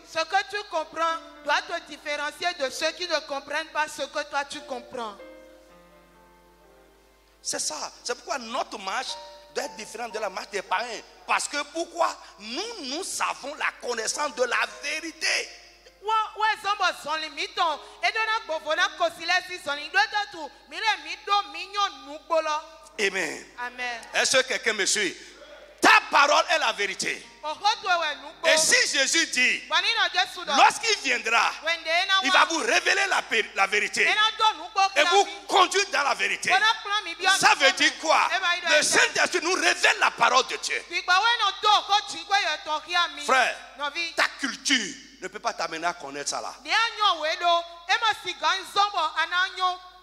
ce que tu comprends doit te différencier de ceux qui ne comprennent pas ce que toi tu comprends. C'est ça. C'est pourquoi notre marche doit être différente de la marche des païens. Parce que pourquoi? Nous avons la connaissance de la vérité. Amen. Amen. Est-ce que quelqu'un me suit? Ta parole est la vérité. Et si Jésus dit, lorsqu'il viendra, il va vous révéler la vérité et vous conduire dans la vérité. Ça veut dire quoi? Le Saint-Esprit nous révèle la parole de Dieu. Frère, ta culture ne peut pas t'amener à connaître ça là.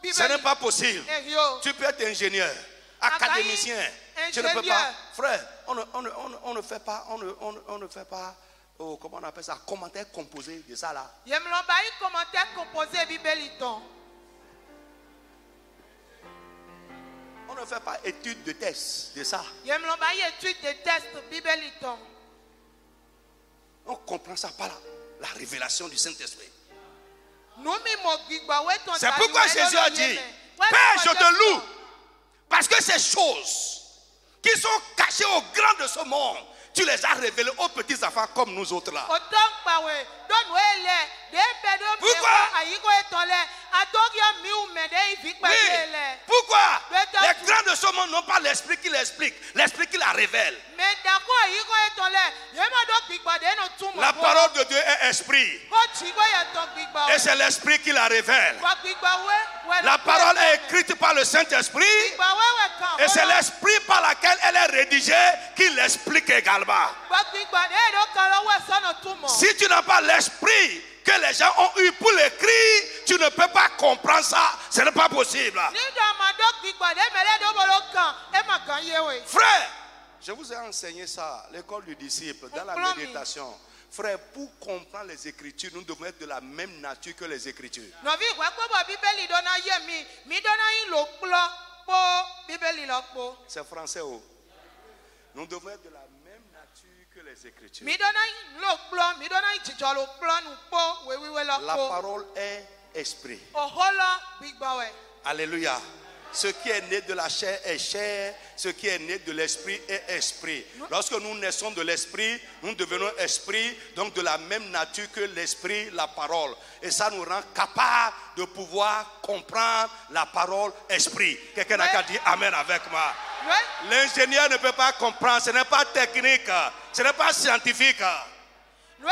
Ce n'est pas possible. Tu peux être ingénieur, académicien. Tu ne peux pas, frère, on ne fait pas, oh, comment on appelle ça, commentaire composé de ça là. On ne fait pas étude de test de ça. On comprend ça par la révélation du Saint-Esprit. C'est pourquoi Jésus a dit, Père, je te loue, parce que ces choses qui sont cachés aux grands de ce monde, tu les as révélés aux petits enfants comme nous autres là. Pourquoi? Oui. Pourquoi? Les grands de ce monde n'ont pas l'esprit qui l'explique, l'esprit qui la révèle. La parole de Dieu est esprit. Et c'est l'esprit qui la révèle. La parole est écrite par le Saint-Esprit. Et c'est l'esprit par lequel elle est rédigée qui l'explique également. Si tu n'as pas l'esprit que les gens ont eu pour l'écrire, tu ne peux pas comprendre ça. Ce n'est pas possible. Frère, je vous ai enseigné ça, l'école du disciple, dans la méditation. Frère, pour comprendre les Écritures, nous devons être de la même nature que les Écritures. C'est français. Oh. Nous devons être de la même nature que les Écritures. La parole est esprit. Alléluia. Ce qui est né de la chair est chair, ce qui est né de l'esprit est esprit. Lorsque nous naissons de l'esprit, nous devenons esprit, donc de la même nature que l'esprit, la parole. Et ça nous rend capables de pouvoir comprendre la parole esprit. Quelqu'un a qu'à dire amen avec moi. L'ingénieur ne peut pas comprendre, ce n'est pas technique, ce n'est pas scientifique. Non.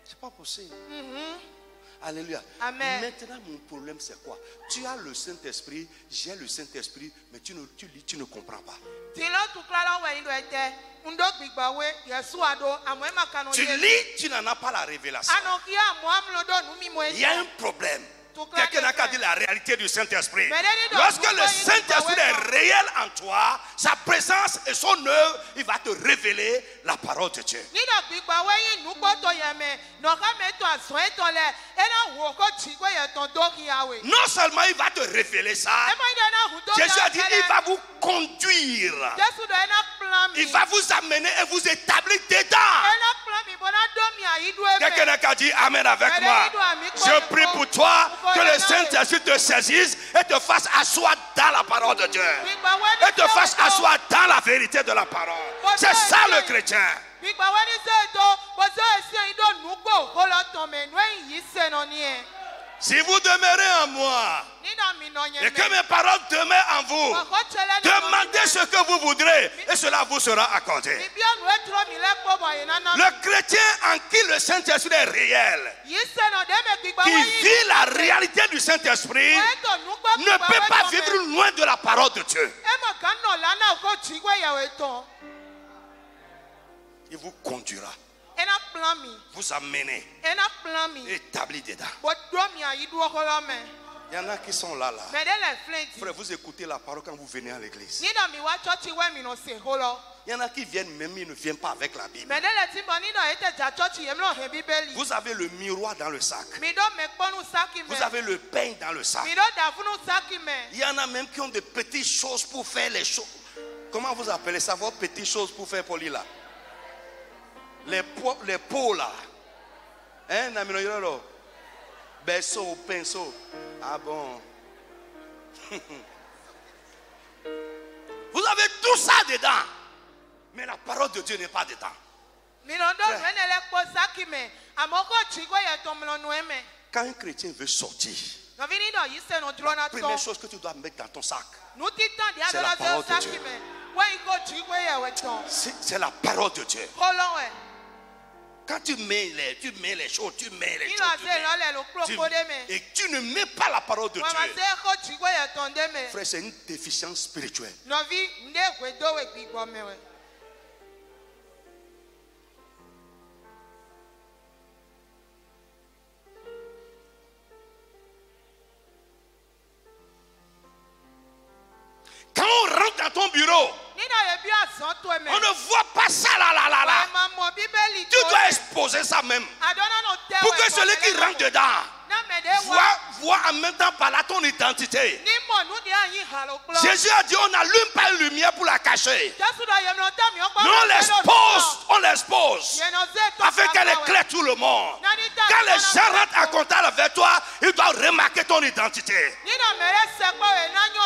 C'est pas possible. Alléluia. Amen. Maintenant, mon problème, c'est quoi? Tu as le Saint-Esprit, j'ai le Saint-Esprit, mais tu ne comprends pas. Tu lis, tu n'en as pas la révélation. Il y a un problème. Quelqu'un n'a qu'à dire la réalité du Saint-Esprit. Lorsque le Saint-Esprit est réel en toi, sa présence et son œuvre, il va te révéler la parole de Dieu. Non seulement il va te révéler ça, Jésus a dit il va vous conduire. Il va vous amener et vous établir dedans. Quelqu'un n'a qu'à dire amen avec moi. Je prie pour toi que le Saint-Esprit te saisisse et te fasse asseoir dans la parole de Dieu. Et te fasse asseoir dans la vérité de la parole. C'est ça le chrétien. Si vous demeurez en moi et que mes paroles demeurent en vous, demandez ce que vous voudrez et cela vous sera accordé. Le chrétien en qui le Saint-Esprit est réel, qui vit la réalité du Saint-Esprit, ne peut pas vivre loin de la parole de Dieu. Il vous conduira, vous amener, établi dedans. Il y en a qui sont là. Frère, vous écoutez la parole quand vous venez à l'église. Il y en a qui viennent, même ils ne viennent pas avec la Bible. Vous avez le miroir dans le sac. Vous avez le pain dans le sac. Il y en a même qui ont des petites choses pour faire les choses. Comment vous appelez ça, vos petites choses pour faire poli là? Les pots là. Hein, Naminoyoro? Berceau, pinceau. Ah bon. Vous avez tout ça dedans. Mais la parole de Dieu n'est pas dedans. Quand un chrétien veut sortir, la première chose que tu dois mettre dans ton sac, c'est la parole de Dieu. C'est la parole de Dieu. Quand tu mets les choses, et tu ne mets pas la parole de Dieu, frère, c'est une déficience spirituelle. Quand on rentre dans ton bureau, on ne voit pas ça là. Tu dois exposer ça même. Pour que celui qui rentre dedans voit en même temps par là ton identité. Jésus a dit on n'allume pas une lumière pour la cacher. Mais on l'expose afin qu'elle éclaire tout le monde. Quand les gens rentrent en contact avec toi, ils doivent remarquer ton identité.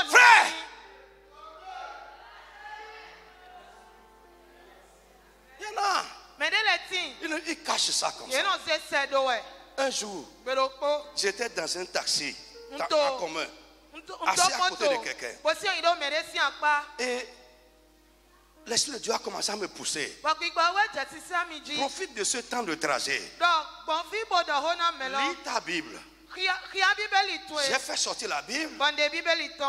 Frère, il cache ça comme ça. Un jour, j'étais dans un taxi en commun, assis à côté de quelqu'un. Et l'Esprit de Dieu a commencé à me pousser. Profite de ce temps de trajet. Lis ta Bible. J'ai fait sortir la Bible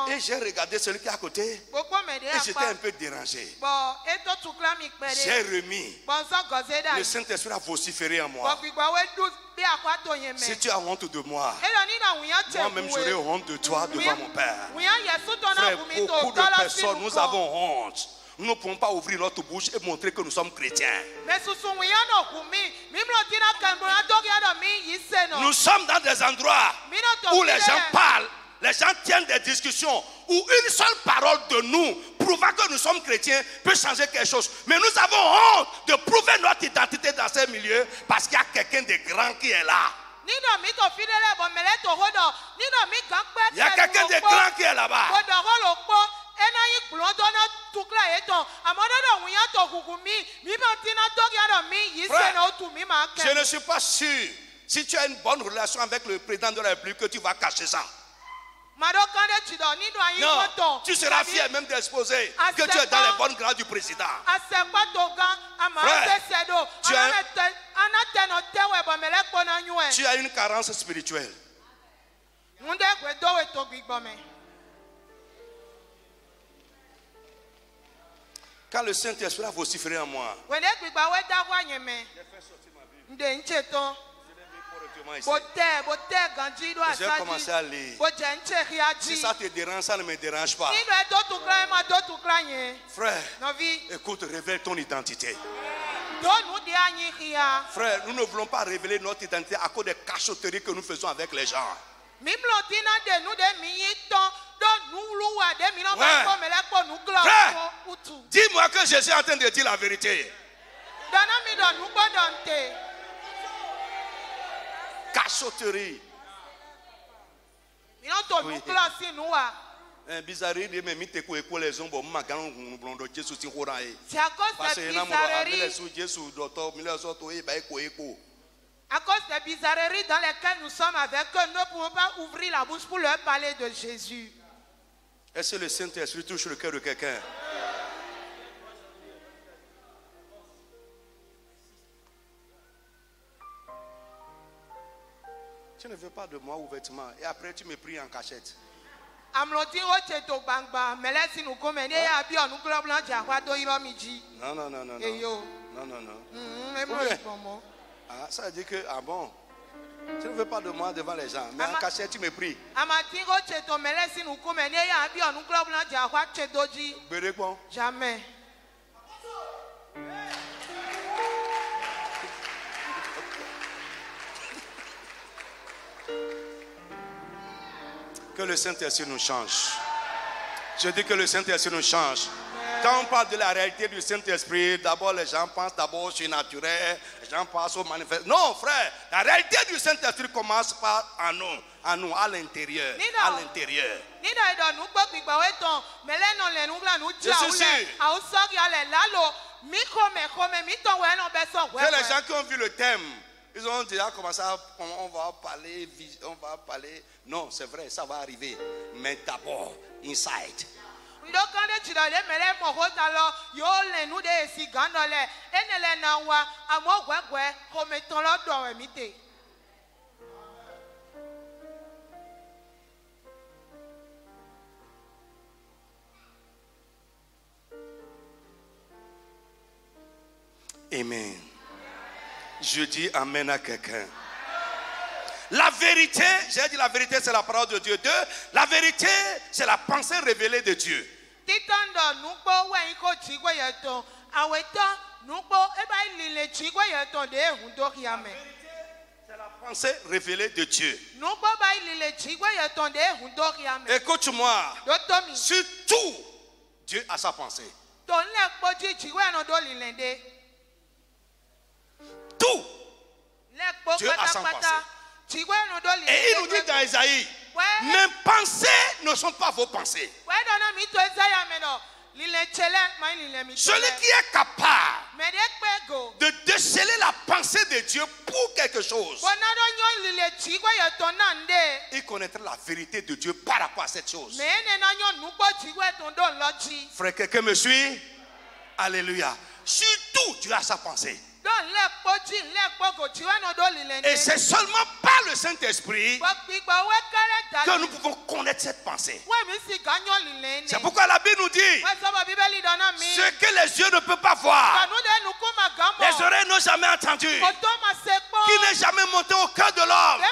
et j'ai regardé celui qui est à côté et j'étais un peu dérangé. J'ai remis. Le Saint-Esprit a vociféré en moi. Si tu as honte de moi, moi-même j'aurai honte de toi devant mon Père. Frère, beaucoup de personnes, nous avons honte. Nous ne pouvons pas ouvrir notre bouche et montrer que nous sommes chrétiens. Nous sommes dans des endroits où les gens parlent, les gens tiennent des discussions, où une seule parole de nous, prouvant que nous sommes chrétiens, peut changer quelque chose. Mais nous avons honte de prouver notre identité dans ces milieux parce qu'il y a quelqu'un de grand qui est là. Il y a quelqu'un de grand qui est là-bas. Frère, je ne suis pas sûr, si tu as une bonne relation avec le président de la République, que tu vas cacher ça. Non, tu seras fier même d'exposer que tu es dans les bonnes grâces du président. Frère, tu as une carence spirituelle. Quand le Saint-Esprit a vociféré en moi, j'ai fait sortir ma Bible. J'ai commencé à lire. Si ça te dérange, ça ne me dérange pas. Frère, écoute, révèle ton identité. Frère, nous ne voulons pas révéler notre identité à cause des cachotteries que nous faisons avec les gens. Ouais. Frère, dis-moi que je suis en train de dire la vérité. Cachotterie. Oui. Bizarre, mais mi te ko eko les ombos magano blondo Jésus ti hora e. Parce que na mo avec sous Jésus docteur mi le so to e ba eko eko. À cause des bizarreries dans lesquelles nous sommes avec eux, nous ne pouvons pas ouvrir la bouche pour leur parler de Jésus. Est-ce que le Saint-Esprit touche le cœur de quelqu'un? Tu ne veux pas de moi ouvertement et après tu me pries en cachette. Non, non, non, non, non. Ah, ça veut dire que, ah bon, tu ne veux pas de moi devant les gens, mais en cachette tu me pries. Jamais. Que le Saint-Esprit nous change. Je dis que le Saint-Esprit nous change. Quand on parle de la réalité du Saint-Esprit, d'abord les gens pensent d'abord au surnaturel, les gens pensent au manifeste. Non, frère, la réalité du Saint-Esprit commence par à l'intérieur. À l'intérieur. Je suis sûr que les gens qui ont vu le thème, ils ont déjà commencé à, on va parler. Non, c'est vrai, ça va arriver. Mais d'abord, inside. Amen. Je dis amen à quelqu'un. La vérité, j'ai dit la vérité c'est la parole de Dieu. La vérité c'est la pensée révélée de Dieu. C'est la pensée révélée de Dieu. Écoute-moi. Sur tout, Dieu a sa pensée. Tout, Dieu a sa pensée. Et il nous dit dans Isaïe, mes pensées ne sont pas vos pensées. Celui qui est capable de déceler la pensée de Dieu pour quelque chose, il connaîtra la vérité de Dieu par rapport à cette chose. Frère, quelqu'un me suit? Alléluia. Surtout, Dieu a sa pensée. Et c'est seulement par le Saint-Esprit que nous pouvons connaître cette pensée. C'est pourquoi la Bible nous dit ce que les yeux ne peuvent pas voir, les oreilles n'ont jamais entendu, qui n'est jamais monté au cœur de l'homme.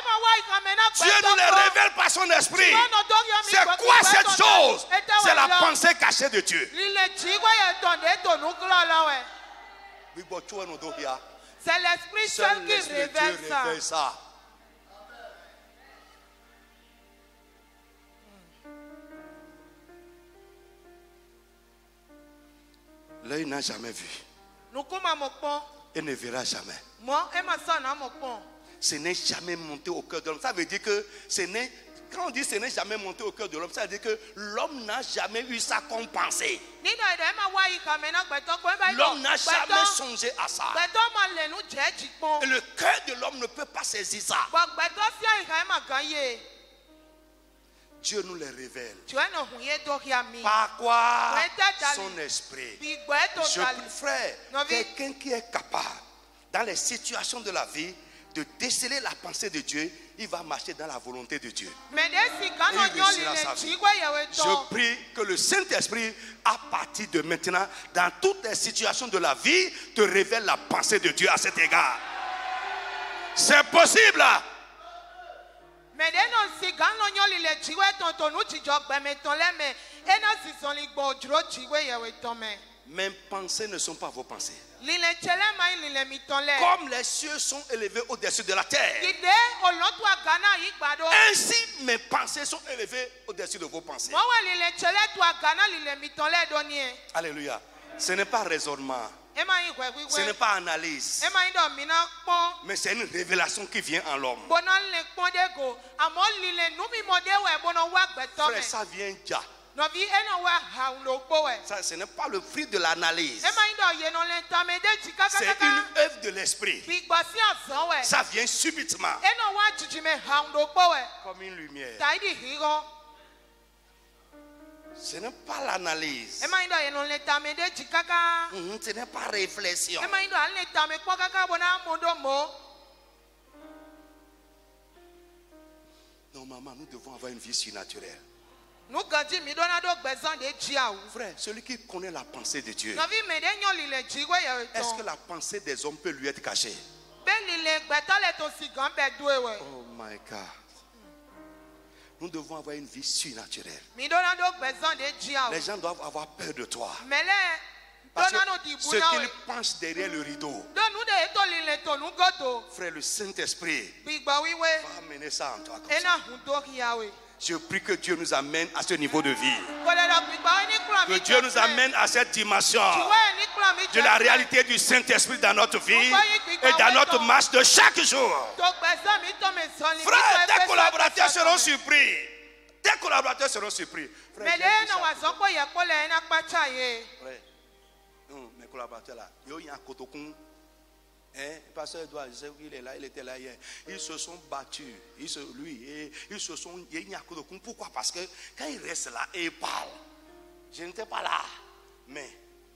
Dieu nous les révèle par son esprit. C'est quoi cette chose? C'est la pensée cachée de Dieu. C'est l'Esprit seul qui révèle ça. L'œil n'a jamais vu et ne verra jamais. Ce n'est jamais monté au cœur de l'homme. Ça veut dire que quand on dit ce n'est jamais monté au cœur de l'homme, ça veut dire que l'homme n'a jamais eu ça comme pensée. L'homme n'a jamais songé à ça. Et le cœur de l'homme ne peut pas saisir ça. Dieu nous les révèle. Par quoi? Son esprit. Je prie, frère, quelqu'un qui est capable, dans les situations de la vie, de déceler la pensée de Dieu, il va marcher dans la volonté de Dieu. Je prie que le Saint-Esprit, à partir de maintenant, dans toutes les situations de la vie, te révèle la pensée de Dieu à cet égard. C'est possible. Mes pensées ne sont pas vos pensées. Comme les cieux sont élevés au-dessus de la terre, ainsi mes pensées sont élevées au-dessus de vos pensées. Alléluia. Ce n'est pas raisonnement, ce n'est pas analyse, mais c'est une révélation qui vient en l'homme. Frère, ça vient déjà. Ça, ce n'est pas le fruit de l'analyse. C'est une œuvre de l'esprit. Ça vient subitement. Comme une lumière. Ce n'est pas l'analyse. Ce n'est pas réflexion. Normalement, nous devons avoir une vie surnaturelle. Frère, celui qui connaît la pensée de Dieu, est-ce que la pensée des hommes peut lui être cachée? Oh my God. Nous devons avoir une vie surnaturelle. Les gens doivent avoir peur de toi. Parce que ce qu'ils pensent derrière le rideau, frère, le Saint-Esprit va amener ça en toi comme ça. Je prie que Dieu nous amène à ce niveau de vie. Que Dieu nous amène à cette dimension de la réalité du Saint-Esprit dans notre vie et dans notre marche de chaque jour. Frère, tes collaborateurs seront surpris. Tes collaborateurs seront surpris. Frère, mes collaborateurs là, il y a un kotokun. Pasteur Edouard, je sais qu'il est là, il était là hier. Ils se sont battus. Ils se sont. Pourquoi? Parce que quand il reste là et il parle, je n'étais pas là. Mais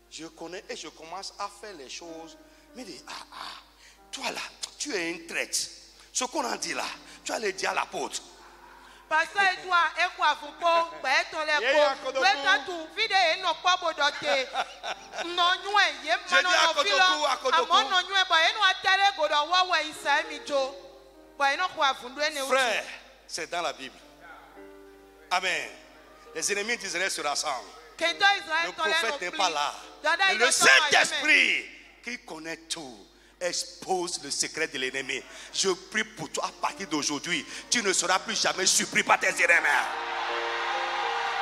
je connais et je commence à faire les choses. Mais dit, toi là, tu es une traite. Ce qu'on a dit là, tu allais dire à l'apôtre. Pasteur Edouard, frère, c'est dans la Bible. Amen. Les ennemis d'Israël se rassemblent. Le prophète n'est pas là. Mais le Saint-Esprit qui connaît tout expose le secret de l'ennemi. Je prie pour toi à partir d'aujourd'hui. Tu ne seras plus jamais surpris par tes ennemis.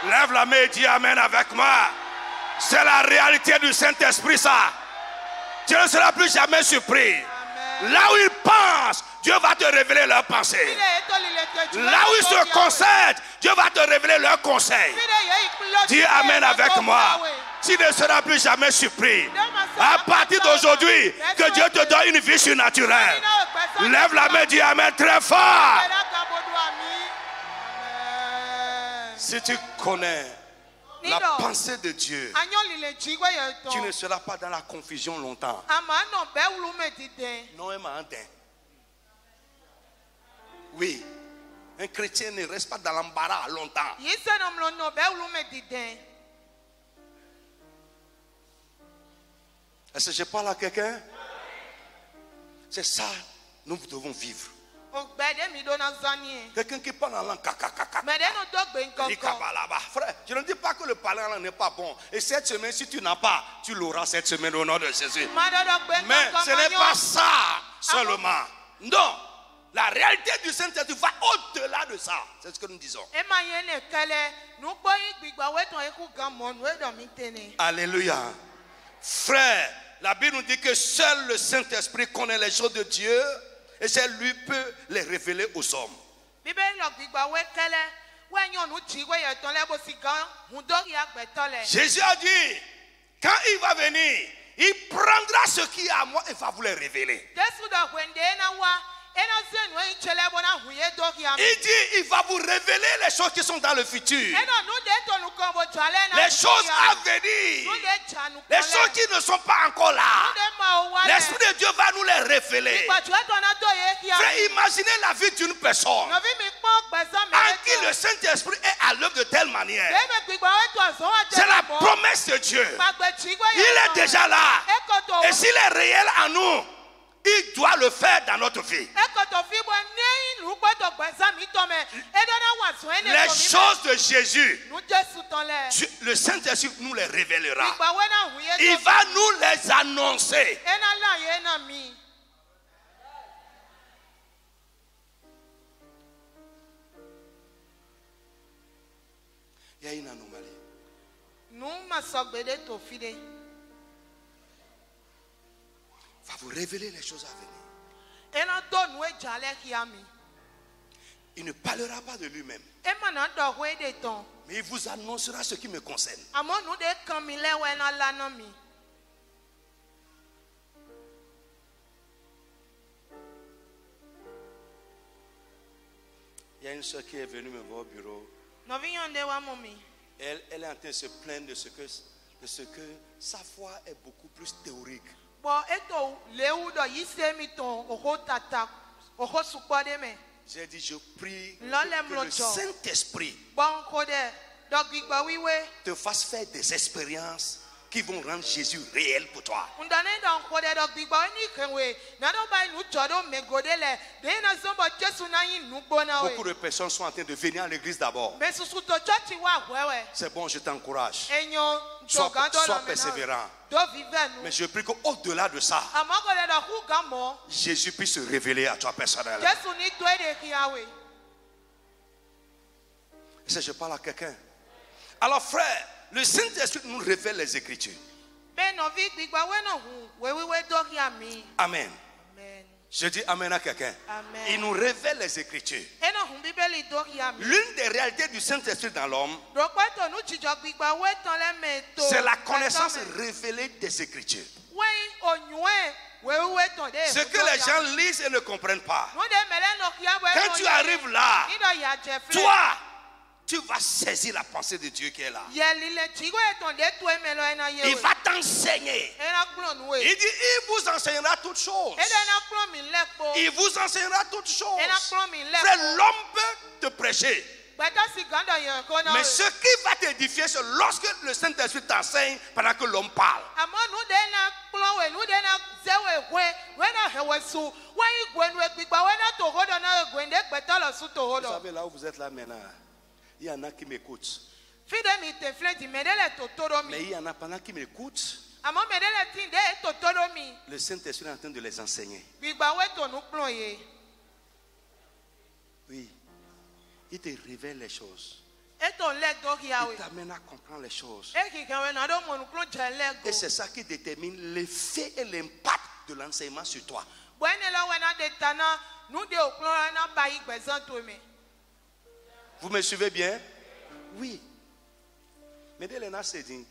Lève la main et dis Amen avec moi. C'est la réalité du Saint-Esprit ça. Tu ne seras plus jamais surpris. Amen. Là où ils pensent, Dieu va te révéler leurs pensées. Là où ils se concèdent, Dieu va te révéler leurs conseils. Dis Amen avec moi. Tu ne seras plus jamais surpris. À partir d'aujourd'hui, que Dieu te donne une vie surnaturelle. Lève la main, dis Amen très fort. Si tu connais La pensée de Dieu. Tu ne seras pas dans la confusion longtemps. Non, oui. Un chrétien ne reste pas dans l'embarras longtemps. Est-ce que je parle à quelqu'un? C'est ça, nous devons vivre. Quelqu'un qui parle en langue, frère, je ne dis pas que le parler en langue n'est pas bon. Et cette semaine, si tu n'as pas, tu l'auras cette semaine au nom de Jésus. Mais ce n'est pas ça seulement. Non, la réalité du Saint-Esprit va au-delà de ça. C'est ce que nous disons. Alléluia. Frère, la Bible nous dit que seul le Saint-Esprit connaît les choses de Dieu. Et c'est lui peut les révéler aux hommes. Jésus a dit, quand il va venir, il prendra ce qui est à moi et va vous les révéler. Il dit, il va vous révéler les choses qui sont dans le futur. Les choses à venir. Les choses qui ne sont pas encore là. L'Esprit de Dieu va nous les révéler. Frère, imaginez la vie d'une personne en qui le Saint-Esprit est à l'œuvre de telle manière. C'est la promesse de Dieu. Il est déjà là. Et s'il est réel en nous, il doit le faire dans notre vie. Les choses de Jésus, le Saint-Esprit nous les révélera. Il va nous les annoncer. Il y a une anomalie. Va vous révéler les choses à venir. Il ne parlera pas de lui-même, mais il vous annoncera ce qui me concerne. Il y a une soeur qui est venue me voir au bureau. Elle est en train de se plaindre de ce que sa foi est beaucoup plus théorique. J'ai dit, je prie que le Saint-Esprit te fasse faire des expériences qui vont rendre Jésus réel pour toi. Beaucoup de personnes sont en train de venir à l'église d'abord. C'est bon, je t'encourage. Sois persévérant. Mais je prie qu'au-delà de ça, Jésus puisse se révéler à toi personnellement. Est-ce que je parle à quelqu'un? Alors frère, le Saint-Esprit nous révèle les Écritures. Amen. Je dis amen à quelqu'un. Il nous révèle les Écritures. L'une des réalités du Saint-Esprit dans l'homme, c'est la connaissance révélée des Écritures. Ce que les gens lisent et ne comprennent pas. Quand tu arrives là, toi, tu vas saisir la pensée de Dieu qui est là. Il va t'enseigner. Il dit, il vous enseignera toutes choses. Il vous enseignera toutes choses. Frère, l'homme peut te prêcher. Mais ce qui va t'édifier, c'est lorsque le Saint-Esprit t'enseigne pendant que l'homme parle. Vous savez, là où vous êtes là maintenant, il y en a qui m'écoutent. Mais il y en a pendant qui m'écoutent. Le Saint-Esprit est en train de les enseigner. Oui. Il te révèle les choses. Il t'amène à comprendre les choses. Et c'est ça qui détermine l'effet et l'impact de l'enseignement sur toi. Vous me suivez bien? Oui. Mais Delena s'est dit,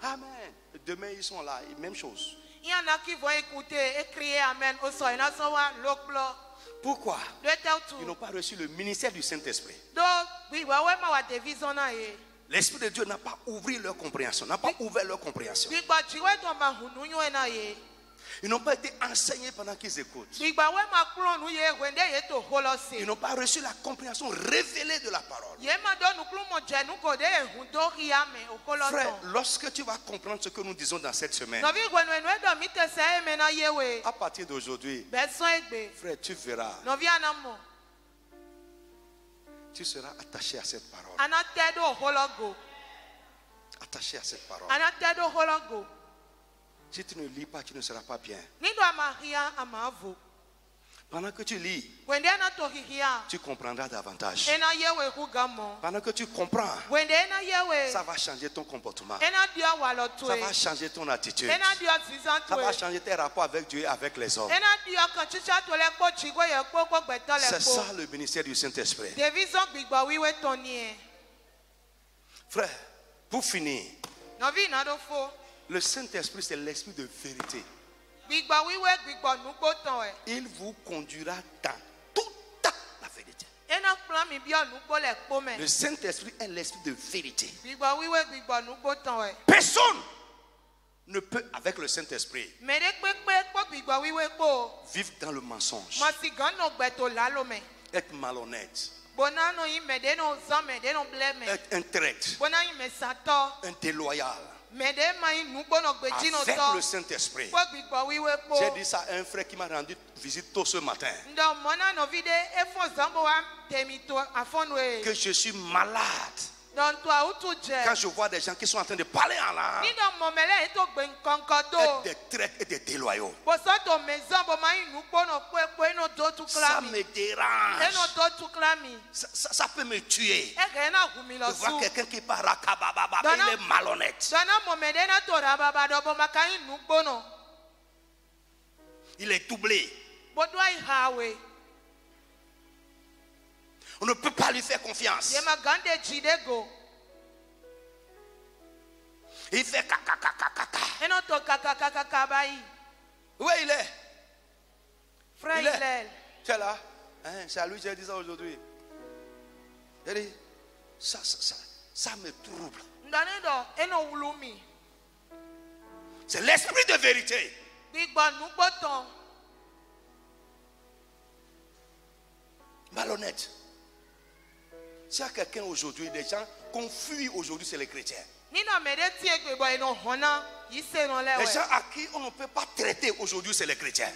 amen. Demain ils sont là, même chose. Il y en a qui vont écouter et crier amen au sol. Pourquoi? Ils n'ont pas reçu le ministère du Saint-Esprit. L'Esprit de Dieu n'a pas ouvert leur compréhension, n'a pas ouvert leur compréhension. Ils n'ont pas été enseignés pendant qu'ils écoutent. Ils n'ont pas reçu la compréhension révélée de la parole. Frère, lorsque tu vas comprendre ce que nous disons dans cette semaine, à partir d'aujourd'hui, frère, tu verras. Tu seras attaché à cette parole. Attaché à cette parole. Si tu ne lis pas, tu ne seras pas bien. Pendant que tu lis, tu comprendras davantage. Pendant que tu comprends, ça va changer ton comportement. Ça va changer ton attitude. Ça va changer tes rapports avec Dieu et avec les hommes. C'est ça le ministère du Saint-Esprit. Frère, pour finir, le Saint-Esprit, c'est l'esprit de vérité. Il vous conduira dans toute la vérité. Le Saint-Esprit est l'esprit de vérité. Personne ne peut, avec le Saint-Esprit, vivre dans le mensonge, être malhonnête, être un traître, un déloyal. Avec le Saint-Esprit. J'ai dit ça à un frère qui m'a rendu visite tôt ce matin. Que je suis malade quand je vois des gens qui sont en train de parler en langue, être des traîtres et des déloyaux. Ça me dérange. Ça peut me tuer. Je vois quelqu'un qui parle à kabababa, il est malhonnête. Il est doublé. On ne peut pas lui faire confiance. Il fait caca. Où il est? Frère, il est. Tu es là? C'est à lui que j'ai dit ça aujourd'hui. Il dit, ça me trouble. C'est l'esprit de vérité. Malhonnête. S'il y a quelqu'un aujourd'hui, des gens qu'on fuit aujourd'hui, c'est les chrétiens. Les gens à qui on ne peut pas traiter aujourd'hui, c'est les chrétiens.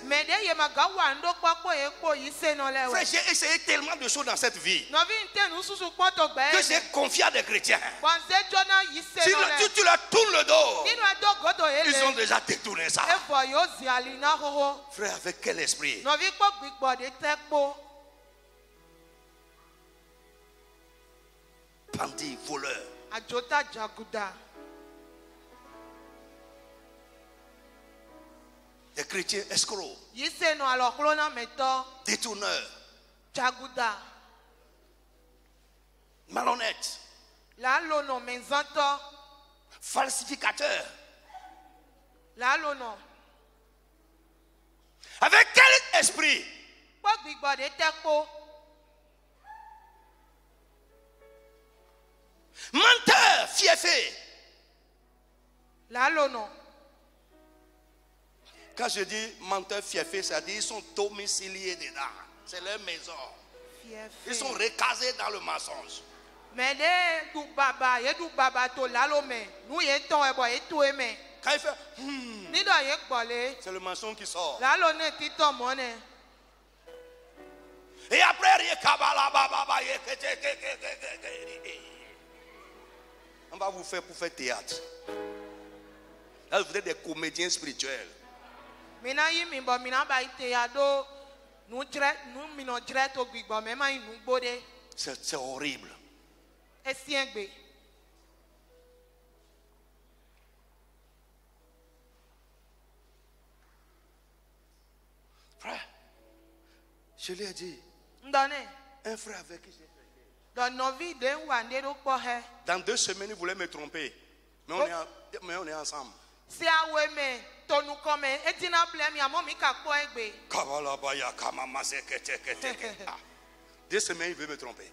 Frère, j'ai essayé tellement de choses dans cette vie que j'ai confié à des chrétiens. Si tu leur tournes le dos, ils ont déjà détourné ça. Frère, avec quel esprit? Bandit, voleur. Des chrétiens escrocs. Détourneurs. Malhonnêtes. Falsificateurs. Avec quel esprit? Menteur, fiefé. Quand je dis menteur, fiefé, c'est-à-dire ils sont domiciliés dedans. C'est leur maison. Ils sont recasés dans le mensonge. Quand il fait c'est le mensonge qui sort. Et après, on va vous faire pour faire théâtre. Là, vous êtes des comédiens spirituels. C'est horrible. Frère, je lui ai dit, un frère avec qui j'ai dans 2 semaines, il voulait me tromper. Mais on est ensemble. 2 semaines, il veut me tromper.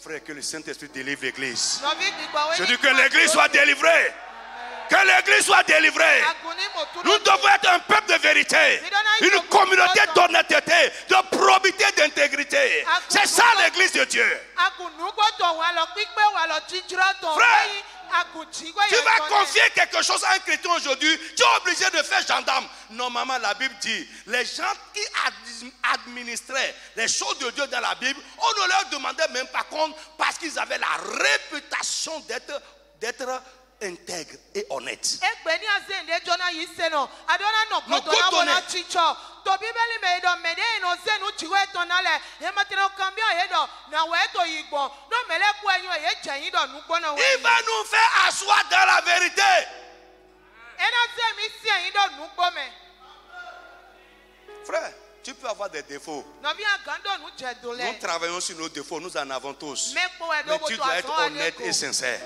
Frère, que le Saint-Esprit délivre l'église. Je dis que l'église soit délivrée. Que l'église soit délivrée. Nous devons être un peuple de vérité. Une communauté d'honnêteté, de probité, d'intégrité. C'est ça l'église de Dieu. Frère, tu vas confier quelque chose à un chrétien aujourd'hui, tu es obligé de faire gendarme. Normalement, la Bible dit, les gens qui administraient les choses de Dieu dans la Bible, on ne leur demandait même pas compte parce qu'ils avaient la réputation d'être intègre et honnête. Il va nous faire asseoir dans la vérité. Frère, tu peux avoir des défauts. Nous travaillons sur nos défauts, nous en avons tous. Mais tu dois être honnête et sincère.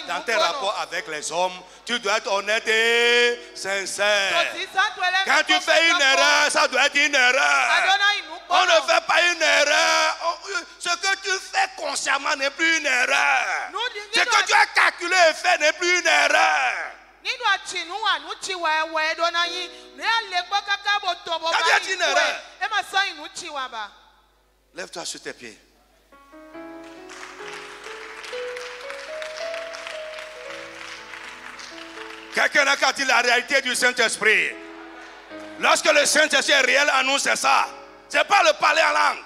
Dans tes rapports avec les hommes, tu dois être honnête et sincère. Quand tu fais une erreur, ça doit être une erreur. On ne fait pas une erreur. Ce que tu fais consciemment n'est plus une erreur. Ce que tu as calculé et fait n'est plus une erreur. Lève-toi sur tes pieds. Quelqu'un a qu'à dire la réalité du Saint-Esprit. Lorsque le Saint-Esprit est réel en nous, c'est ça. C'est pas le parler en langue.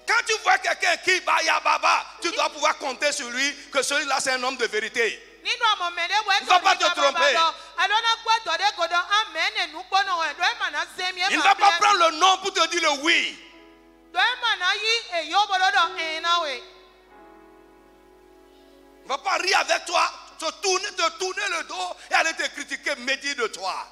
Quand tu vois quelqu'un qui baya baba, tu dois pouvoir compter sur lui que celui-là c'est un homme de vérité. Il ne va pas te tromper. Il ne va pas prendre le non pour te dire le oui. Il ne va pas rire avec toi, te tourner le dos et aller te critiquer, médire de toi.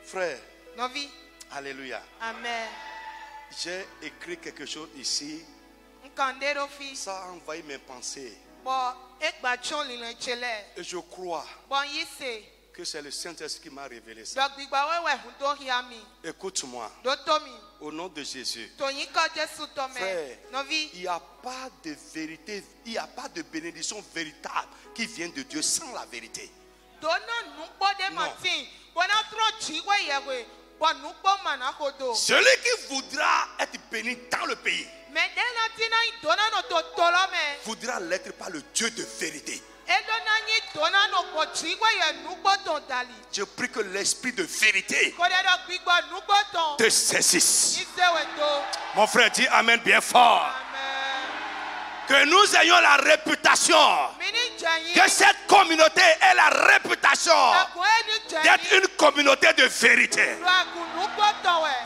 Frère, alléluia. Amen. J'ai écrit quelque chose ici. Ça a envahi mes pensées. Et je crois que c'est le Saint-Esprit qui m'a révélé ça. Écoute-moi. Au nom de Jésus. Frère, il n'y a pas de vérité, il n'y a pas de bénédiction véritable qui vient de Dieu sans la vérité. Non. Celui qui voudra être béni dans le pays voudra l'être par le Dieu de vérité. Je prie que l'esprit de vérité te saisisse. Mon frère dit Amen bien fort. Que nous ayons la réputation, que cette communauté ait la réputation d'être une communauté de vérité.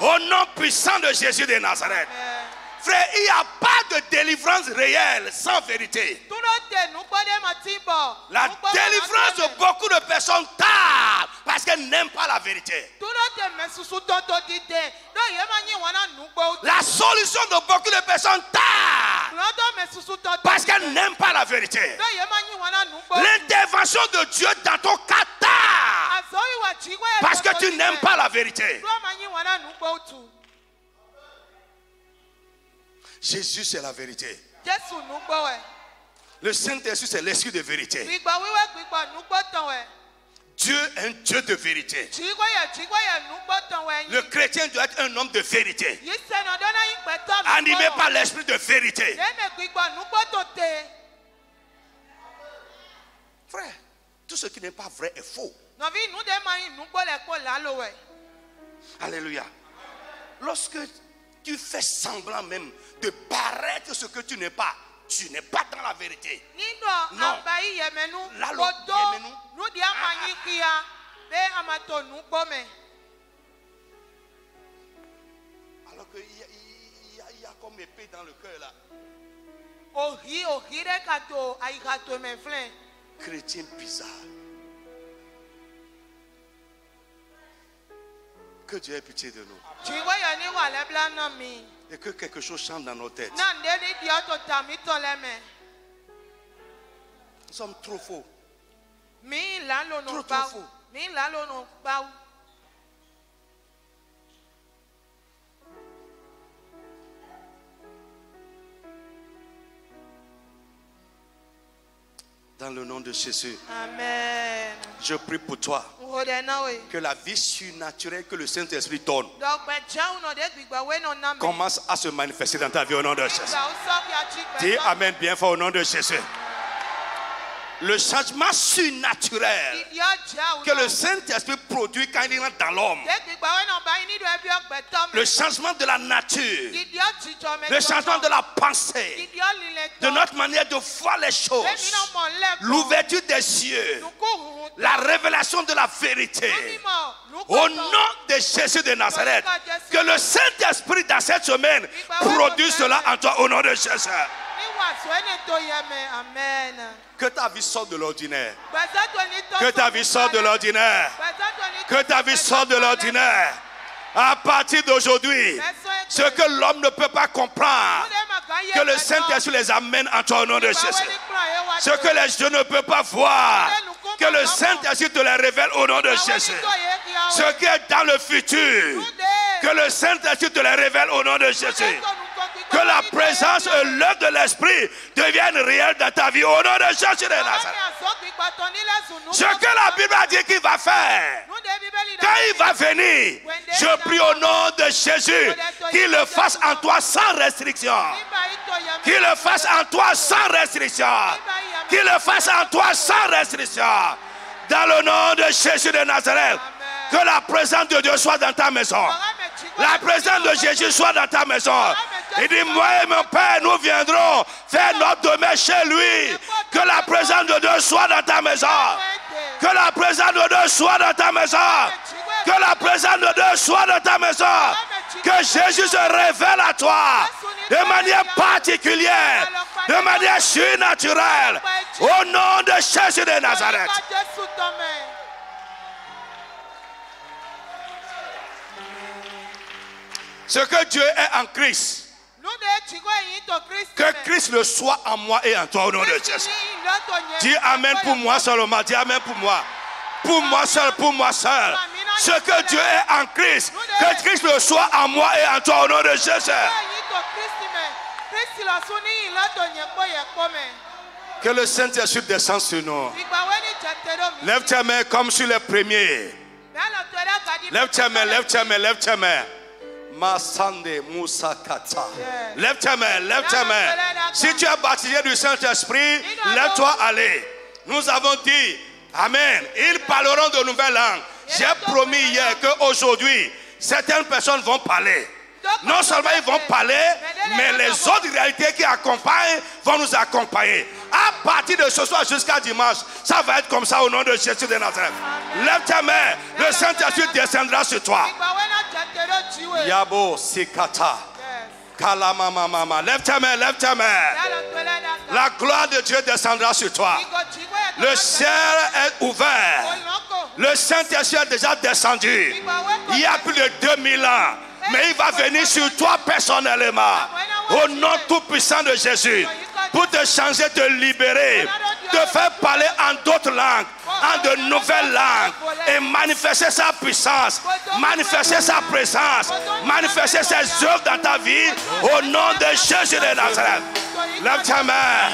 Au nom puissant de Jésus de Nazareth. Frère, il n'y a pas de délivrance réelle sans vérité. La délivrance de beaucoup de personnes tardent parce qu'elles n'aiment pas la vérité. La solution de beaucoup de personnes tardent parce qu'elles n'aiment pas la vérité. L'intervention de Dieu dans ton cas tard parce que tu n'aimes pas la vérité. Jésus c'est la vérité. Le Saint-Esprit c'est l'esprit de vérité. Dieu est un Dieu de vérité. Le chrétien doit être un homme de vérité, animé par l'esprit de vérité. Frère, tout ce qui n'est pas vrai est faux. Alléluia. Lorsque tu fais semblant même de paraître ce que tu n'es pas dans la vérité. Non. Alors qu'il y a comme épée dans le cœur là. Chrétien bizarre. Que Dieu ait pitié de nous. Et que quelque chose chante dans nos têtes. Nous sommes trop faux. Trop faux. Dans le nom de Jésus. Amen. Je prie pour toi. Que la vie surnaturelle que le Saint-Esprit donne commence à se manifester dans ta vie au nom de Jésus. Dis Amen bien fort au nom de Jésus. Le changement surnaturel que le Saint-Esprit produit quand il entre dans l'homme. Le changement de la nature. Le changement de la pensée. De notre manière de voir les choses. L'ouverture des yeux. La révélation de la vérité. Au nom de Jésus de Nazareth. Que le Saint-Esprit dans cette semaine produise cela en toi au nom de Jésus. Que ta vie sorte de l'ordinaire. Que ta vie sorte de l'ordinaire. Que ta vie sorte de l'ordinaire. À partir d'aujourd'hui, ce que l'homme ne peut pas comprendre, que le Saint-Esprit les amène en toi au nom de Jésus. Ce que les yeux ne peuvent pas voir, que le Saint-Esprit te les révèle au nom de Jésus. Ce qui est dans le futur, que le Saint-Esprit te les révèle au nom de Jésus. Que la présence et l'œuvre de l'Esprit deviennent réelles dans ta vie au nom de Jésus de Nazareth. Ce que la Bible a dit qu'il va faire, quand il va venir, je prie au nom de Jésus qu'il le fasse en toi sans restriction. Qu'il le fasse en toi sans restriction. Qu'il le fasse en toi sans restriction. Dans le nom de Jésus de Nazareth, que la présence de Dieu soit dans ta maison. La présence de Jésus soit dans ta maison. Il dit, moi et mon Père, nous viendrons faire notre demeure chez lui. Que la présence de Dieu soit dans ta maison. Que la présence de Dieu soit dans ta maison. Que la présence de Dieu soit dans ta maison. Que Jésus se révèle à toi de manière particulière, de manière surnaturelle. Au nom de Jésus de Nazareth. Ce que Dieu est en Christ. Que Christ le soit en moi et en toi au nom de Jésus. Dis Amen pour moi seulement. Dis Amen pour moi. Pour moi seul, pour moi seul. Ce que Dieu est en Christ. Que Christ le soit en moi et en toi au nom de Jésus. Que le Saint-Esprit descende sur nous. Lève tes mains comme sur les premiers. Lève tes mains, lève tes mains, lève tes mains. Masande Musakata. Lève tes mains, lève tes mains. Si tu es baptisé du Saint-Esprit, lève-toi, allez. Nous avons dit, Amen. Ils parleront de nouvelles langues. J'ai promis hier qu'aujourd'hui, certaines personnes vont parler. Non seulement ils vont parler, mais les autres réalités qui accompagnent vont nous accompagner. À partir de ce soir jusqu'à dimanche, ça va être comme ça au nom de Jésus de Nazareth. Lève tes mains, le Saint-Esprit descendra sur toi. Yabo Sikata. Kalama mama. Lève tes mains, lève tes mains. La gloire de Dieu descendra sur toi. Le ciel est ouvert. Le Saint-Esprit est déjà descendu. Il y a plus de 2000 ans. Mais il va venir sur toi personnellement. Au nom tout puissant de Jésus. Pour te changer, te libérer. Te faire parler en d'autres langues. En de nouvelles langues. Et manifester sa puissance. Manifester sa présence. Manifester ses œuvres dans ta vie. Au nom de Jésus de Nazareth. Lève ta main.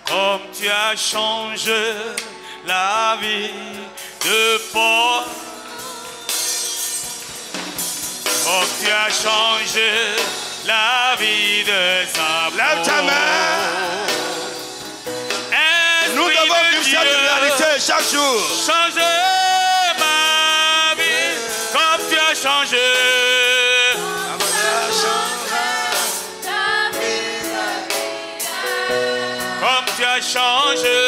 Comme tu as changé la vie de Paul, comme tu as changé la vie de Samuel. Lève ta main. Nous devons vivre cette réalité chaque jour. Changer ma vie comme tu as changé. Comme tu as changé.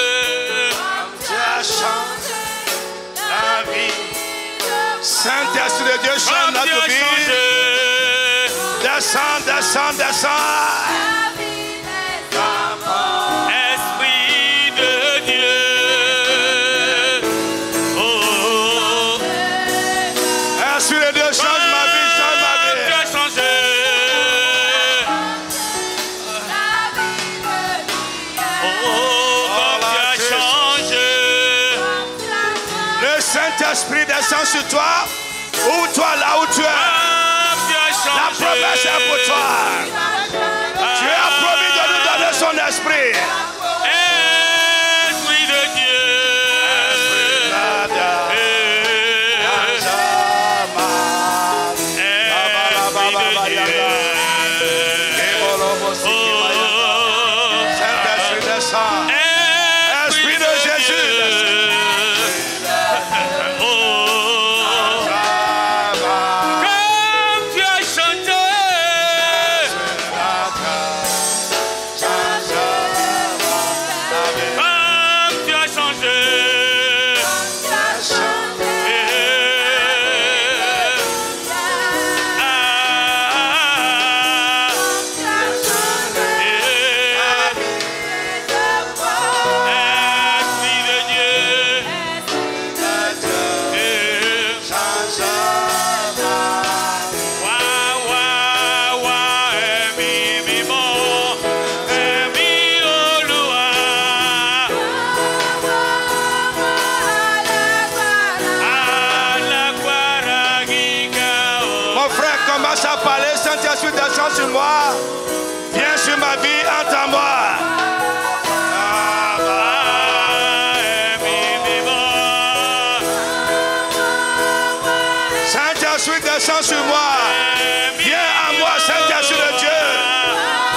La vie. Saint-Esprit de Dieu, change notre vie. Descends, descends, descends. Esprit de Dieu. Oh, oh, oh. Esprit de Dieu, change ma vie, change ma vie. Tu as changé. Saint-Esprit descend sur toi. Ouvre-toi là où tu es. La promesse est pour toi. Dieu a promis de nous donner son esprit. Esprit de Dieu. Saint-Esprit descend. Esprit de Jésus. Saint-Esprit descend sur moi. Viens sur ma vie, entends-moi. Saint-Esprit descend sur moi. Viens à moi, Saint-Esprit de Dieu.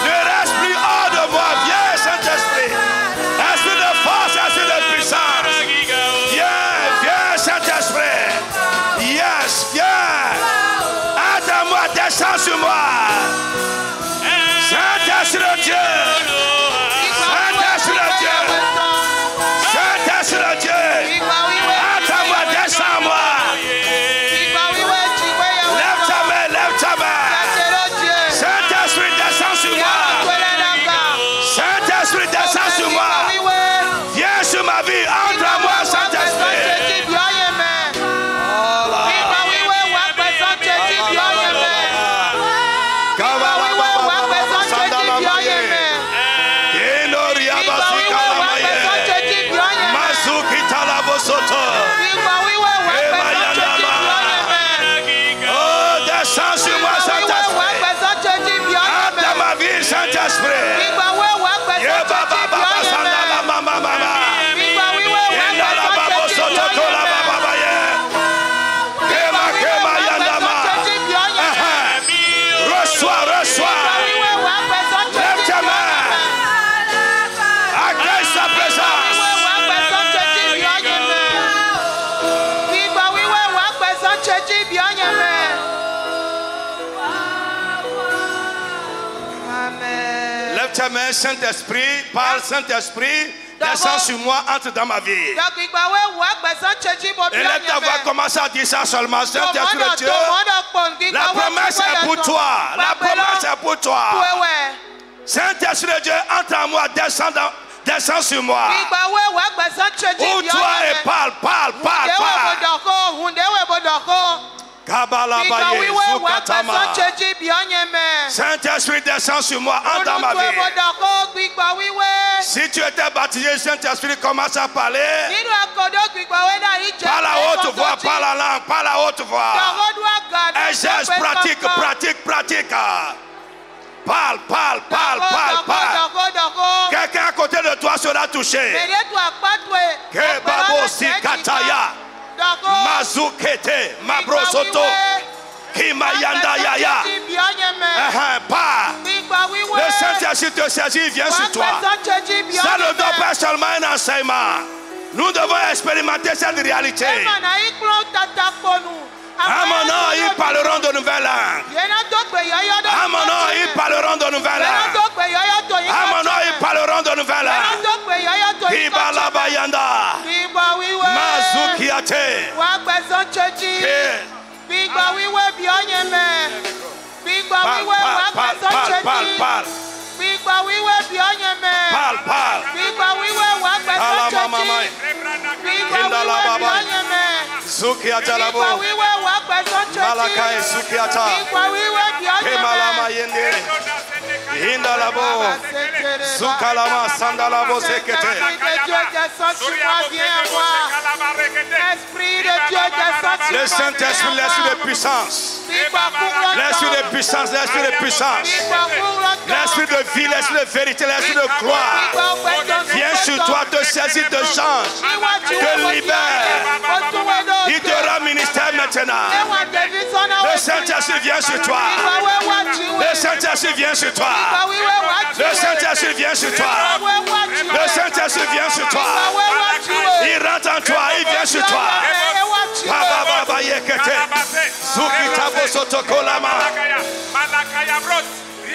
Ne reste plus hors de moi. Viens, Saint-Esprit. Esprit de force, esprit de puissance. Viens, Saint-Esprit. Yes, viens. Entends-moi, descends sur moi. Saint-Esprit de Dieu. Saint-Esprit de Dieu. Saint-Esprit de Dieu. Entends-moi, descends-moi. Lève ta main, lève ta main. Saint-Esprit descend sur moi. Saint-Esprit descend sur moi. Viens sur ma vie, entre à moi, Saint-Esprit. Saint-Esprit, parle, Saint-Esprit, descends sur moi, entre dans ma vie. Et lève ta voix, commence à dire ça seulement. Saint-Esprit de Dieu, la promesse est pour toi. La promesse est pour toi. Saint-Esprit de Dieu, entre en moi, descends sur moi. Ouvre-toi et parle. Saint-Esprit descend sur moi, entre dans ma vie. Si tu étais baptisé, Saint-Esprit commence à parler. Parle à haute voix, parle en langue, parle à haute voix. Exerce, pratique. Parle. Quelqu'un à côté de toi sera touché. Que babosi kataya. Mazukete, Mabrosoto, Kimayanda Yaya. Le Saint-Esprit te saisit, vient sur toi. Ça ne doit pas seulement un enseignement. Nous devons expérimenter cette réalité. À mon nom, ils parleront de nouvelles langues. À mon nom, ils parleront de nouvelles langues. À mon nom, ils parleront de nouvelles langues. Kibalabayanda. Mazukiate. Zukiata labo. Malakai Zukiata. Kemalama yende. Hinda labo. Soukalama Sandala Bosekete. Esprit de Dieu descend sur moi, viens à moi. Esprit de Dieu descend sur moi. Le Saint-Esprit, l'esprit de puissance. L'esprit de puissance, l'esprit de puissance. L'esprit de vie, l'esprit de vérité, l'esprit de gloire. Viens sur toi, te saisis, te change, te libère. Il te rend ministère maintenant. Le Saint-Esprit vient sur toi. Le Saint-Esprit vient sur toi. Le Saint-Esprit vient sur toi. Le Saint-Esprit vient sur toi. Il rentre en toi, il vient sur toi.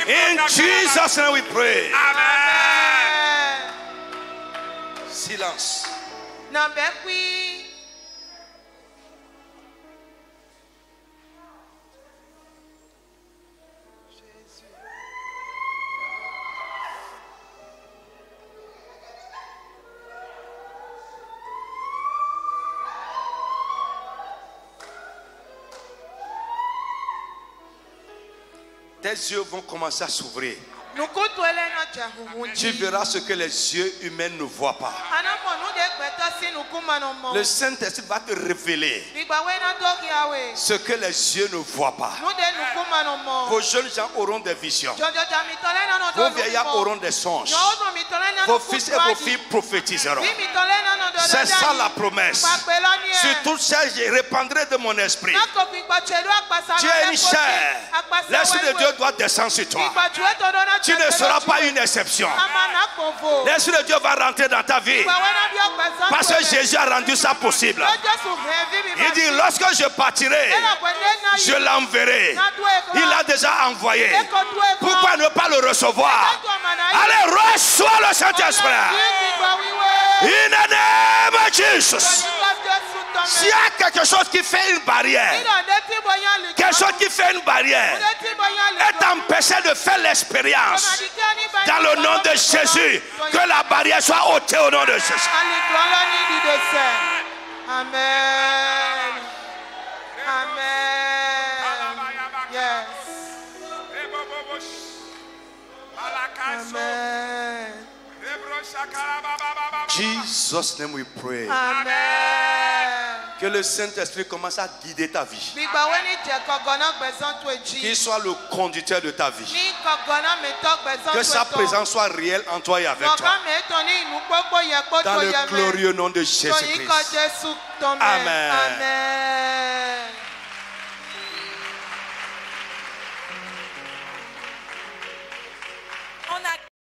In Jesus' name we pray. Amen. Silence. Tes yeux vont commencer à s'ouvrir. Tu verras ce que les yeux humains ne voient pas. Le Saint-Esprit va te révéler ce que les yeux ne voient pas. Vos jeunes gens auront des visions. Vos vieillards auront des songes. Vos fils et vos filles prophétiseront. C'est ça la promesse. Sur toutes ces, je répandrai de mon esprit. Tu es une chair. L'Esprit de Dieu doit descendre sur toi. Tu ne seras pas une exception. L'Esprit de Dieu va rentrer dans ta vie. Parce que Jésus a rendu ça possible. Il dit, lorsque je partirai, je l'enverrai. Il l'a déjà envoyé. Pourquoi ne pas le recevoir? Allez, reçois le Saint-Esprit. In the name of Jesus. S'il y a quelque chose qui fait une barrière, quelque chose qui fait une barrière, est empêché de faire l'expérience, dans le nom de Jésus, que la barrière soit ôtée au nom de Jésus. Amen. Amen. Yes. Amen. Jesus' name we pray. Amen. Que le Saint-Esprit commence à guider ta vie. Qu'il soit le conducteur de ta vie. Que sa présence soit réelle en toi et avec toi. Dans le glorieux nom de Jésus-Christ. Amen. Amen.